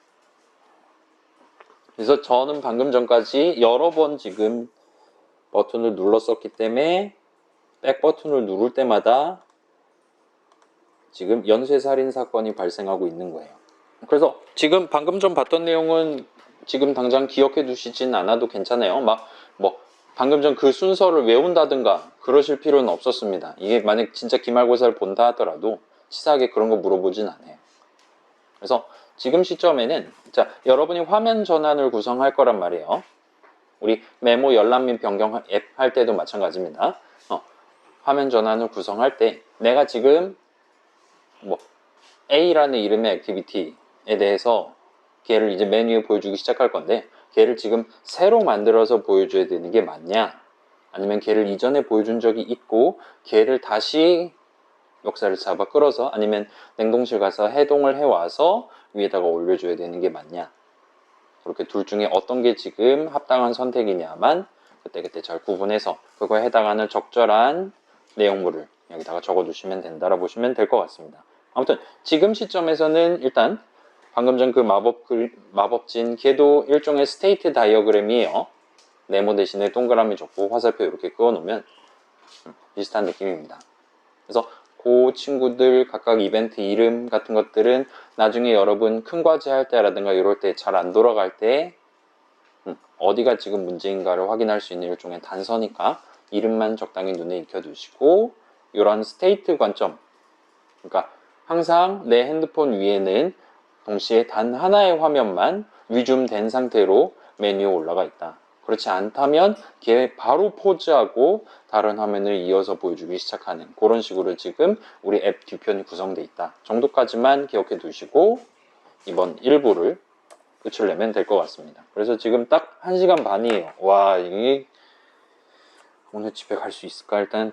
그래서 저는 방금 전까지 여러 번 지금 버튼을 눌렀었기 때문에 백 버튼을 누를 때마다 지금 연쇄살인 사건이 발생하고 있는 거예요. 그래서 지금 방금 전 봤던 내용은 지금 당장 기억해 두시진 않아도 괜찮아요. 뭐 방금 전 그 순서를 외운다든가 그러실 필요는 없었습니다. 이게 만약 진짜 기말고사를 본다 하더라도 치사하게 그런 거 물어보진 않아요. 그래서 지금 시점에는 자, 여러분이 화면 전환을 구성할 거란 말이에요. 우리 메모 열람 및 변경 앱 할 때도 마찬가지입니다. 화면 전환을 구성할 때 내가 지금 뭐 A라는 이름의 액티비티에 대해서 걔를 이제 메뉴에 보여주기 시작할 건데 걔를 지금 새로 만들어서 보여줘야 되는 게 맞냐, 아니면 걔를 이전에 보여준 적이 있고 걔를 다시 역사를 잡아 끌어서 아니면 냉동실 가서 해동을 해와서 위에다가 올려줘야 되는 게 맞냐, 그렇게 둘 중에 어떤 게 지금 합당한 선택이냐만 그때그때 잘 구분해서 그거에 해당하는 적절한 내용물을 여기다가 적어두시면 된다라고 보시면 될 것 같습니다. 아무튼 지금 시점에서는 일단 방금 전 그 마법진 걔도 일종의 스테이트 다이어그램이에요. 네모 대신에 동그라미 적고 화살표 이렇게 그어놓으면 비슷한 느낌입니다. 그래서 그 친구들 각각 이벤트 이름 같은 것들은 나중에 여러분 큰 과제 할 때라든가 이럴 때 잘 안 돌아갈 때 어디가 지금 문제인가를 확인할 수 있는 일종의 단서니까 이름만 적당히 눈에 익혀두시고, 이런 스테이트 관점, 그러니까 항상 내 핸드폰 위에는 동시에 단 하나의 화면만 위줌된 상태로 메뉴에 올라가 있다. 그렇지 않다면 걔 바로 포즈하고 다른 화면을 이어서 보여주기 시작하는 그런 식으로 지금 우리 앱 뒤편이 구성되어 있다 정도까지만 기억해 두시고 이번 1부를 끝을 내면 될 것 같습니다. 그래서 지금 딱 1시간 반이에요. 와, 이게 오늘 집에 갈 수 있을까? 일단